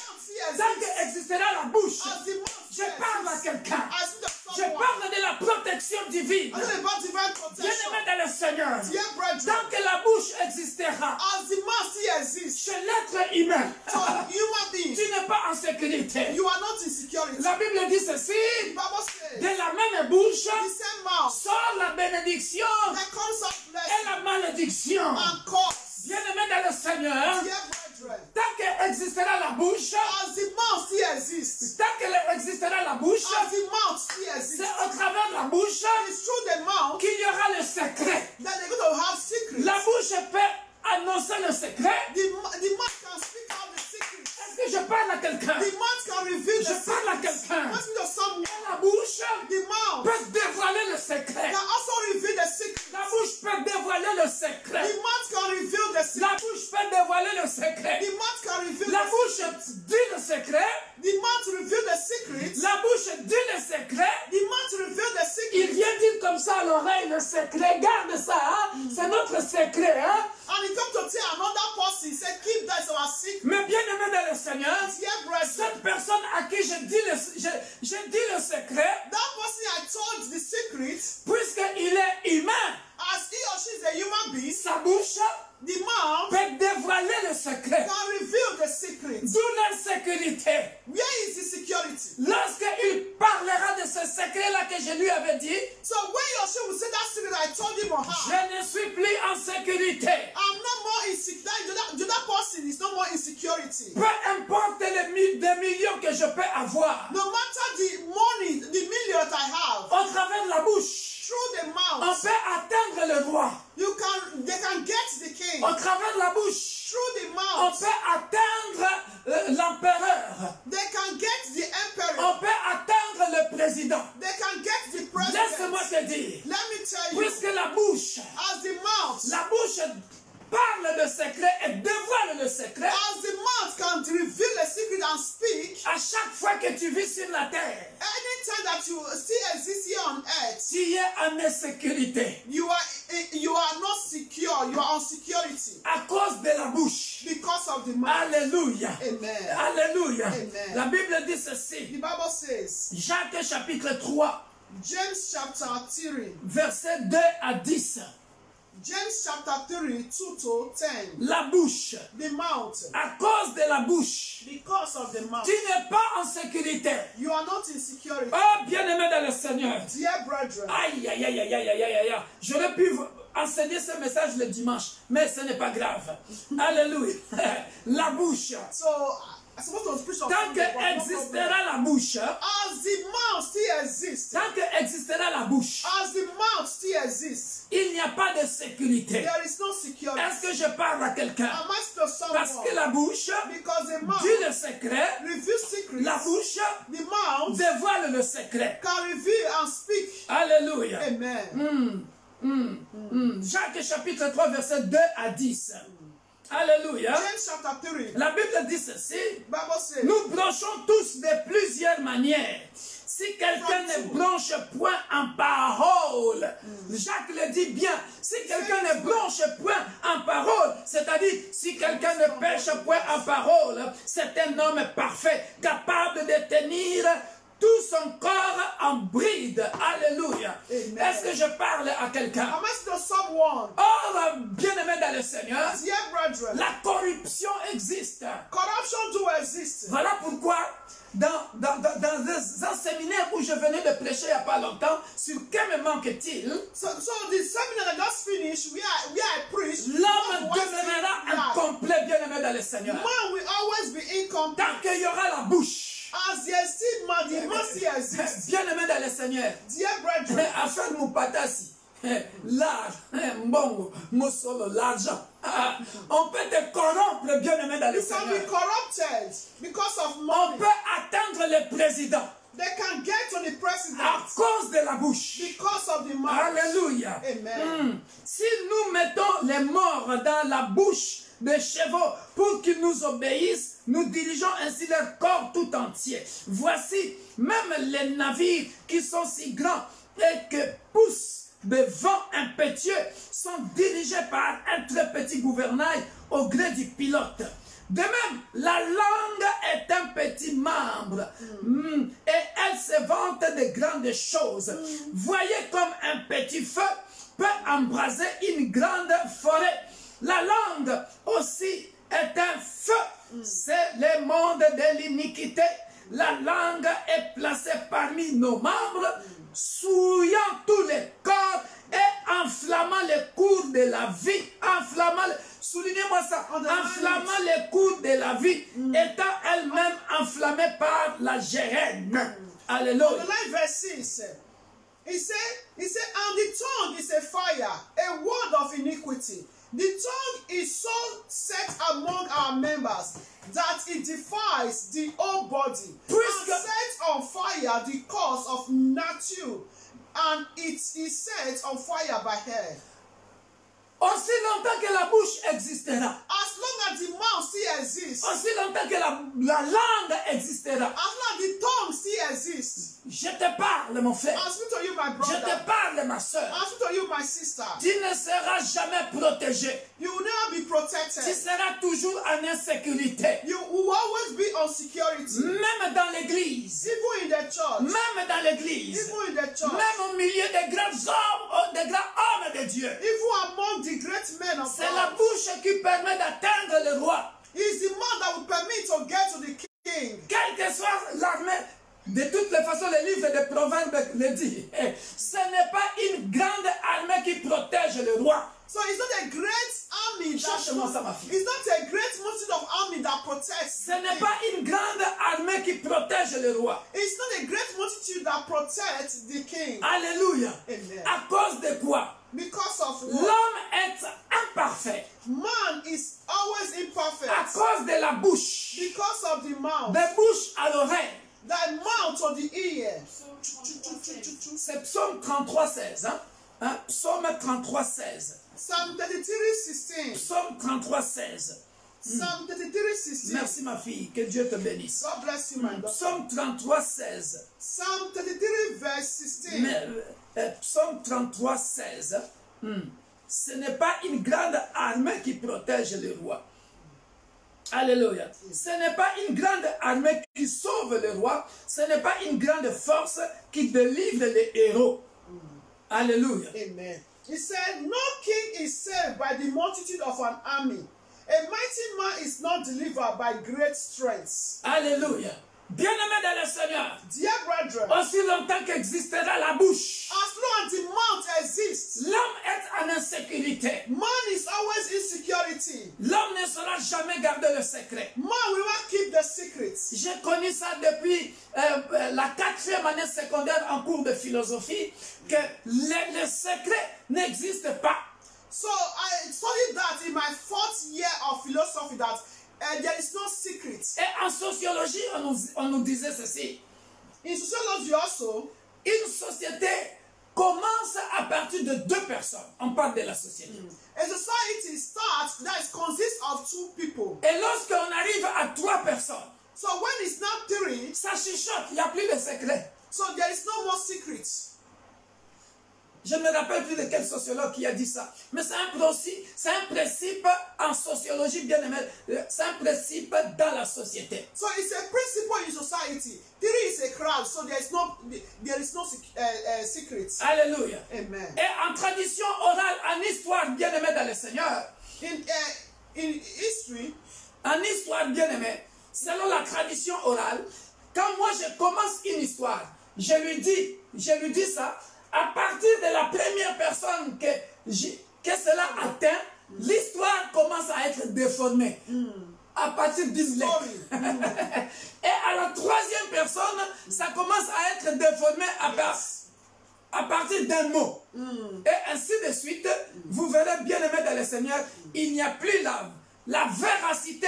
tant exists, qu'existera la bouche, as the mouth je parle à exists, quelqu'un. I speak to Je someone. parle de la protection divine. I talk about divine protection. Bien-aimé dans le Seigneur. Dear brethren, Tant que la bouche existera as the mouth still exists, chez l'être humain, so human beings, tu n'es pas en sécurité. you are not in security. La Bible dit ceci, The Bible says, de la même bouche the same mouth sort la bénédiction that comes out et blessing la malédiction. and curse. Bien-aimé dans le Seigneur, Dear brethren, tant qu'existera la bouche, as the mouth still exists, tant qu'existera la bouche, as the mouth still c'est exists, au travers de la bouche it's through the mouth qu'il y aura le secret. that they're going to have secrets. La bouche peut annoncer le secret. The mouth can speak out the secrets. Est-ce que je parle à quelqu'un? The mouth can reveal the Je parle à secrets. quelqu'un. Let's speak to someone. La bouche The mouth peut dévoiler le secret. can also reveal the secrets. La bouche peut dévoiler le secret. The mouth can reveal the secrets. La bouche peut dévoiler le secret. The mouth can reveal La the bouche secrets. dit le secret. The mouth reveal the secrets. La bouche dit le secret. The mouth reveal the Il secrets. vient dire comme ça à l'oreille le secret. Garde ça, hein? C'est notre secret. Hein? And he come to tell another person, he said, keep that our secret. Mais bien aimé dans le Seigneur, Dear brethren, cette personne à qui je dis le secret, that person I told the secret, puisqu'il est humain, as he or she is a human being, sa bouche the mouth peut dévoiler le secret. can reveal the secret. D'où l'insécurité. Where is the security? Lorsqu'il parlera de ce secret-là que je lui avais dit, So when he or she will say that secret I told him or her, je ne suis plus en sécurité. I'm not more insecure. That person is no more insecurity. Peu importe les des millions que je peux avoir, No matter the money, the million that I have, au travers de la bouche, through the on mouth, peut atteindre le roi. they can get the king. Au travers de la bouche, Through the on mouth, peut atteindre l'empereur. they can get the emperor. On peut atteindre le président. They can get the Laisse-moi president. te dire, Let me tell you, puisque la bouche as the mouth parle de secret et dévoile le secret, can reveal a secret and speak, à chaque fois que tu vis sur la terre, anytime that you still exist here on earth, tu es en insécurité you are not secure. You are on security à cause de la bouche. because of the mouth. Alléluia. Amen. Alléluia. Amen. La Bible dit ceci. The Bible says, Jacques chapitre 3, James chapter 3, versets 2 à 10. James chapter 3, 2 to 10. La bouche. The mouth, À cause de la bouche, because of the mouth, tu n'es pas en sécurité. you are not in security. Oh, bien-aimé dans le Seigneur. Dear brethren, Aïe, aïe, aïe, aïe, aïe, aïe, aïe, aïe. J'aurais pu enseigner ce message le dimanche, mais ce n'est pas grave. Alléluia. La bouche. so I'm supposed to preach on Tant Sunday, but no problem. qu'existera la bouche, As the mouth still exists, tant qu'existera la bouche, as the mouth still exists, il n'y a pas de sécurité. there is no security. Est-ce que je parle à quelqu'un? Am I still Parce someone? que la bouche Because the mouth dit le secret, reveals secrets. la bouche The mouth dévoile le secret. can reveal and speak. Alléluia. Amen. Jacques chapitre 3, verset 2 à 10. Alléluia. James chapter 3, La Bible dit ceci. Bible says, Nous bronchons tous de plusieurs manières. si quelqu'un ne bronche point en parole, Jacques le dit bien, si quelqu'un ne bronche point en parole, c'est-à-dire si quelqu'un ne pêche point en parole, c'est un homme parfait, capable de tenir tout son corps en bride. Alléluia. Est-ce que je parle à quelqu'un? Or, bien-aimé dans le Seigneur, la corruption existe. Voilà pourquoi dans un séminaire où je venais de prêcher il n'y a pas longtemps, sur que me manque-t-il? L'homme demeurera incomplet, bien-aimé dans le Seigneur. Tant qu'il y aura la bouche. Bien-aimé dans le Seigneur. Affaire Moupatasi. L'argent. On peut te corrompre, bien-aimé dans le Seigneur. On peut atteindre le président. They can get to the president à cause de la bouche. Because of the mouth. Alléluia. Amen. Si nous mettons les morts dans la bouche des chevaux pour qu'ils nous obéissent, nous dirigeons ainsi leur corps tout entier. Voici, même les navires qui sont si grands et que poussent des vents impétueux sont dirigés par un très petit gouvernail au gré du pilote. De même, la langue est un petit membre et elle se vante de grandes choses. Voyez comme un petit feu peut embraser une grande forêt. La langue aussi est un feu. C'est le monde de l'iniquité. La langue est placée parmi nos membres, souillant tous les corps et enflammant les cours de la vie. Soulignez-moi ça. Enflammant les cours de la vie, étant elle-même enflammée par la géhenne. Alléluia. Verse 6. He said, and the tongue is a fire, a word of iniquity. The tongue is so set among our members that it defiles the whole body, and sets on fire the course of nature, and it is set on fire by hell. Aussi longtemps que la bouche existera, as long as the mouth still exists, aussi longtemps que la langue existera, as long as the tongue still exists, je te parle, mon frère. I speak to you, my brother. Je te parle, ma soeur. I speak to you, my sister. Tu ne seras jamais protégé. You will never be protected. Tu seras toujours en insécurité. You will always be on security. Même dans l'église. Even in the church. Même dans l'église. Even in the church. Même au milieu des grands hommes de Dieu. Even among the great men of God. C'est la bouche qui permet d'atteindre le roi. It's the mouth that will permit to get to the king. Quelle que soit l'armée. De toutes les façons, le livre des Proverbes le dit. Ce n'est pas une grande armée qui protège le roi. So it's not a great army Cherche-moi ça, ma fille. It's not a great multitude of army that protects. Ce n'est pas une grande armée qui protège le roi. It's not a great multitude that protects the king. Alléluia. Amen. À cause de quoi? Because of what? L'homme est imparfait. Man is always imperfect. À cause de la bouche. Because of the mouth. De bouche à l'oreille. Thy mouth to the ear. C'est Psaume 33, 16. Hein? Psaume 33, 16. Psalm 33, 16. Psaume 33, 16. Psalm 33, 16. Merci ma fille, que Dieu te bénisse. God bless you, my daughter. Psaume 33, 16. Psalm 33, verse 16. Mais, Psaume 33, 16. Ce n'est pas une grande armée qui protège le roi. Alléluia. Ce n'est pas une grande armée qui sauve le roi. Ce n'est pas une grande force qui délivre les héros. Alléluia. Amen. He said, no king is saved by the multitude of an army. A mighty man is not delivered by great strength. Alléluia. Bien-aimé dans le Seigneur. Dear brethren, aussi longtemps qu'existera la bouche, as long as the mouth exists, l'homme est en insécurité. Man is always in security. L'homme ne saura jamais garder le secret. Man will not keep the secrets. J'ai connu ça depuis la 4e année secondaire en cours de philosophie, que le secret n'existe pas. So I studied that in my 4th year of philosophy, that there is no secret. Et en sociologie, on nous disait ceci. In sociology also, une société commence à partir de 2 personnes. On parle de la société. A society starts that consists of 2 people. Et lorsqu'on arrive à 3 personnes, so when it's not 3, ça chuchote, il n'y a plus de secret. So there is no more secrets. Je ne me rappelle plus de quel sociologue qui a dit ça. Mais c'est un principe en sociologie, bien aimé. C'est un principe dans la société. So it's a principle in society. Three is a crowd, so there is no secrets. Alléluia. Amen. Et en tradition orale, en histoire, bien aimé dans le Seigneur, In history, en histoire, bien aimé, selon la tradition orale, quand moi je commence une histoire, je lui dis ça, à partir de la première personne que cela atteint, l'histoire commence à être déformée. À partir d'une lettre. Et à la troisième personne, ça commence à être déformé à partir d'un mot. Et ainsi de suite, vous verrez bien aimé dans le Seigneur, il n'y a plus la véracité,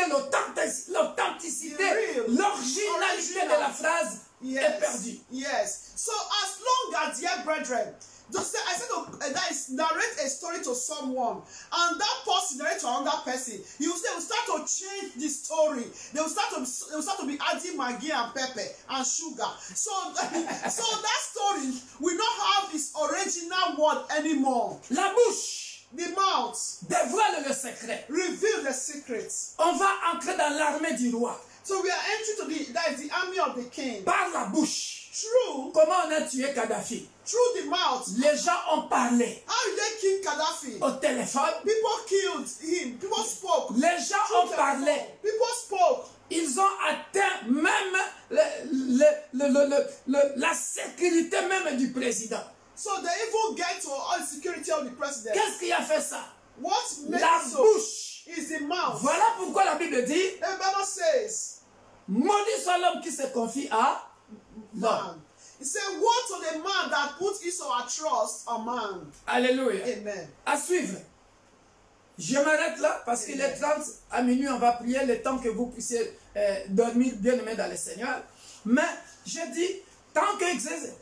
l'authenticité, l'originalité de la phrase est perdue. Yes. So as long as, dear brethren, I said that is narrate a story to someone, and that person narrate to another person. They will start to change the story. They will start to be adding Maggi and pepper and sugar. So that story will not have its original word anymore. La bouche, the mouth, dévoile le secret. Reveal the secrets. On va entrer dans l'armée du roi. So we are entering to the army of the king. Par la bouche. True. Comment on a tué Kadhafi? Through the mouth. Les gens ont parlé. How did they kill Gaddafi? Au téléphone. People killed him. People spoke. Les gens ont parlé. People spoke. Ils ont atteint même la sécurité même du président. So they even get to all the security of the president. Qu'est-ce qui a fait ça? What made la so bouche is the mouth. Voilà pourquoi la Bible dit, the Bible says, maudit soit l'homme qui se confie à l'homme. It said, woe to the man that puts his or her trust on man. Alléluia. Amen. À suivre. Je m'arrête là parce qu'il est 30 à minuit, on va prier le temps que vous puissiez dormir bien aimé dans le Seigneur. Mais je dis, tant que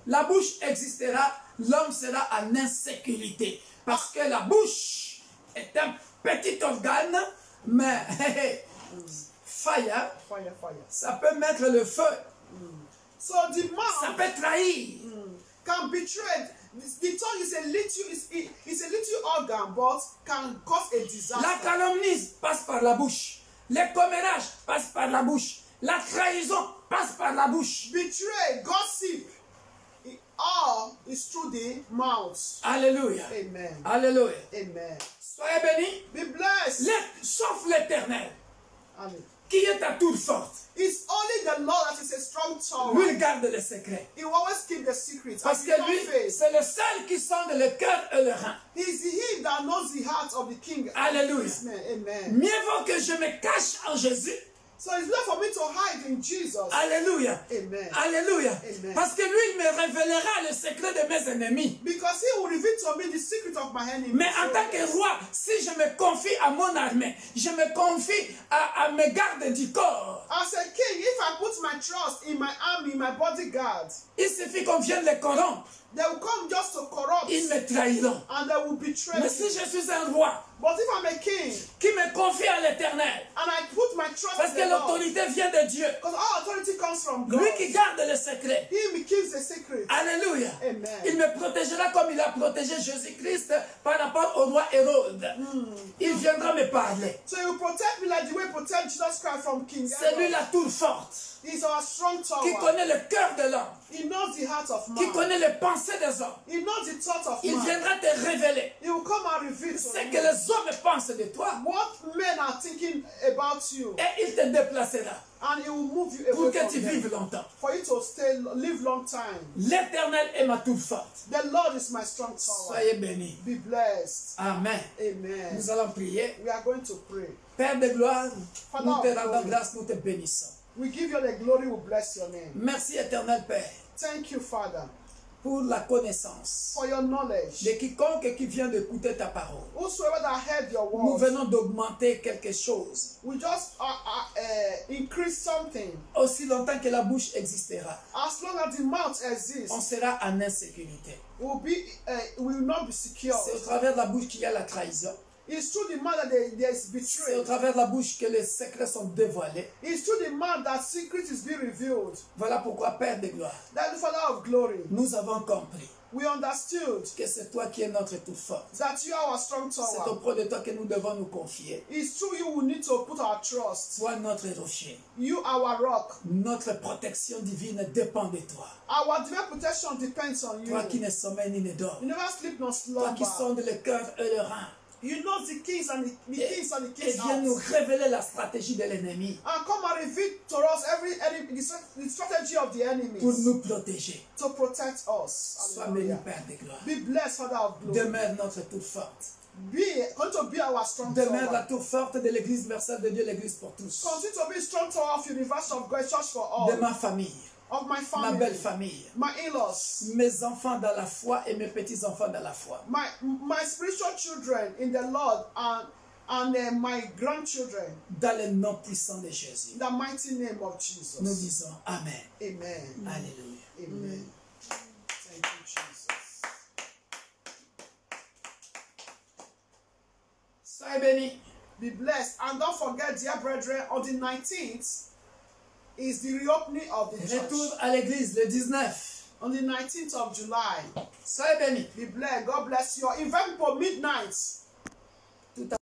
la bouche existera, l'homme sera en insécurité. Parce que la bouche est un petit organe, mais fire, ça peut mettre le feu. So the mouth, ça peut trahir. Can betray. The tongue is a little organ, but can cause a disaster. La calomnie passe par la bouche. Le commérage passe par la bouche. La trahison passe par la bouche. Betray, gossip, all is through the mouth. Alléluia. Amen. Alléluia. Amen. Soyez bénis. Be blessed. Sauf l'Éternel. Amen. Qui est à tour forte. It's only the Lord that is a strong tower. Lui, il garde le secret. He will always keep the secret. Parce que lui, c'est le seul qui sonde le cœur et le rein. He's he that knows the heart of the king. Alléluia. Amen. Mieux vaut que je me cache en Jésus. So it's better for me to hide in Jesus. Alléluia. Amen. Alléluia. Amen. Parce que lui, il me révélera le secret de mes ennemis. Because he will reveal to me the secret of my enemies. Mais en tant que roi, si je me confie à mon armée, je me confie à mes gardes du corps. As a king, if I put my trust in my army, my bodyguard, il suffit qu'on vienne les corrompre. They will come just to corrupt. Ils me trahiront. And they will betray. Mais si je suis un roi, but if I'm a king, qui me confie à l'Éternel, and I put my trust parce in que the Lord, l'autorité vient de Dieu. because all authority comes from God. Lui qui garde le secret. He keeps the secret. Alléluia. Amen. Il me protégera comme il a protégé Jésus-Christ par rapport au roi Hérode. Il viendra me parler. So he will protect me like the way he protect Jesus Christ from King Herod. C'est lui la tour forte. He's our strong tower. Qui connaît le cœur de l'homme. He knows the heart of man. Qui connaît les pensées des hommes. He knows the thought of il man. viendra te révéler. He will come and reveal ce que les hommes pensent de toi. What men are thinking about you. Et il te déplacera. And he will move you away pour que from tu them, vives longtemps. For you to live long time. L'Éternel est ma tour forte. The Lord is my strong tower. Soyez bénis. Be blessed. Amen. Amen. Nous allons prier. We are going to pray. Père de gloire, Father nous te of rendons glory, grâce, nous te bénissons. We give you the glory, we bless your name. Merci éternel Père. Thank you, Father, pour la connaissance for your knowledge. de quiconque qui vient d'écouter ta parole. Whosoever that heard your Nous word, venons d'augmenter quelque chose. we just increase something. Aussi longtemps que la bouche existera, As long as the mouth exists, on sera en insécurité. we will not be secure. C'est au travers de la bouche qu'il y a la trahison. It's through the man that there's C'est au betrayed. travers de la bouche que les secrets sont dévoilés. It's through the man that secret is being revealed. Voilà pourquoi, Père de gloire, That the Father of glory. nous avons compris We understood que c'est toi qui es notre tout fort. that you are our strong C'est tower. auprès de toi que nous devons nous confier. It's through you we need to put our trust. Sois notre rocher. You are our rock. Notre protection divine dépend de toi. Our divine protection depends on you. Toi qui ne sommeilles ni ne dors. You never sleep nor Toi qui slumber. sondes le cœur et le rein. You know the keys and the keys and the Et keys viens nous out. révéler la stratégie de l'ennemi And come and reveal to us the strategy of the pour enemies nous protéger. to protect us. Sois béni, Hallelujah. Père de gloire. Be blessed, Father of glory. Demeure notre tour forte. Continue to be our strong Demeure la tower. tour forte de l'Église universelle de Dieu, l'Église pour tous. Continue to be strong tower of Universal of God Church for all. De ma famille, Of my ma belle family, famille, my in-laws, mes enfants dans la foi et mes petits-enfants dans la foi. my spiritual children in the Lord and my grandchildren. Dans le nom puissant de Jésus, In the mighty name of Jesus. nous disons Amen. Amen. Alléluia. Amen. Thank you, Jesus. Soyez bénis. Be blessed. And don't forget, dear brethren, on the 19th is the reopening of the church. Retour à l'église le 19. On the 19th of July. Soyez bénis. Be blessed. God bless you. Invite people midnight. Tout à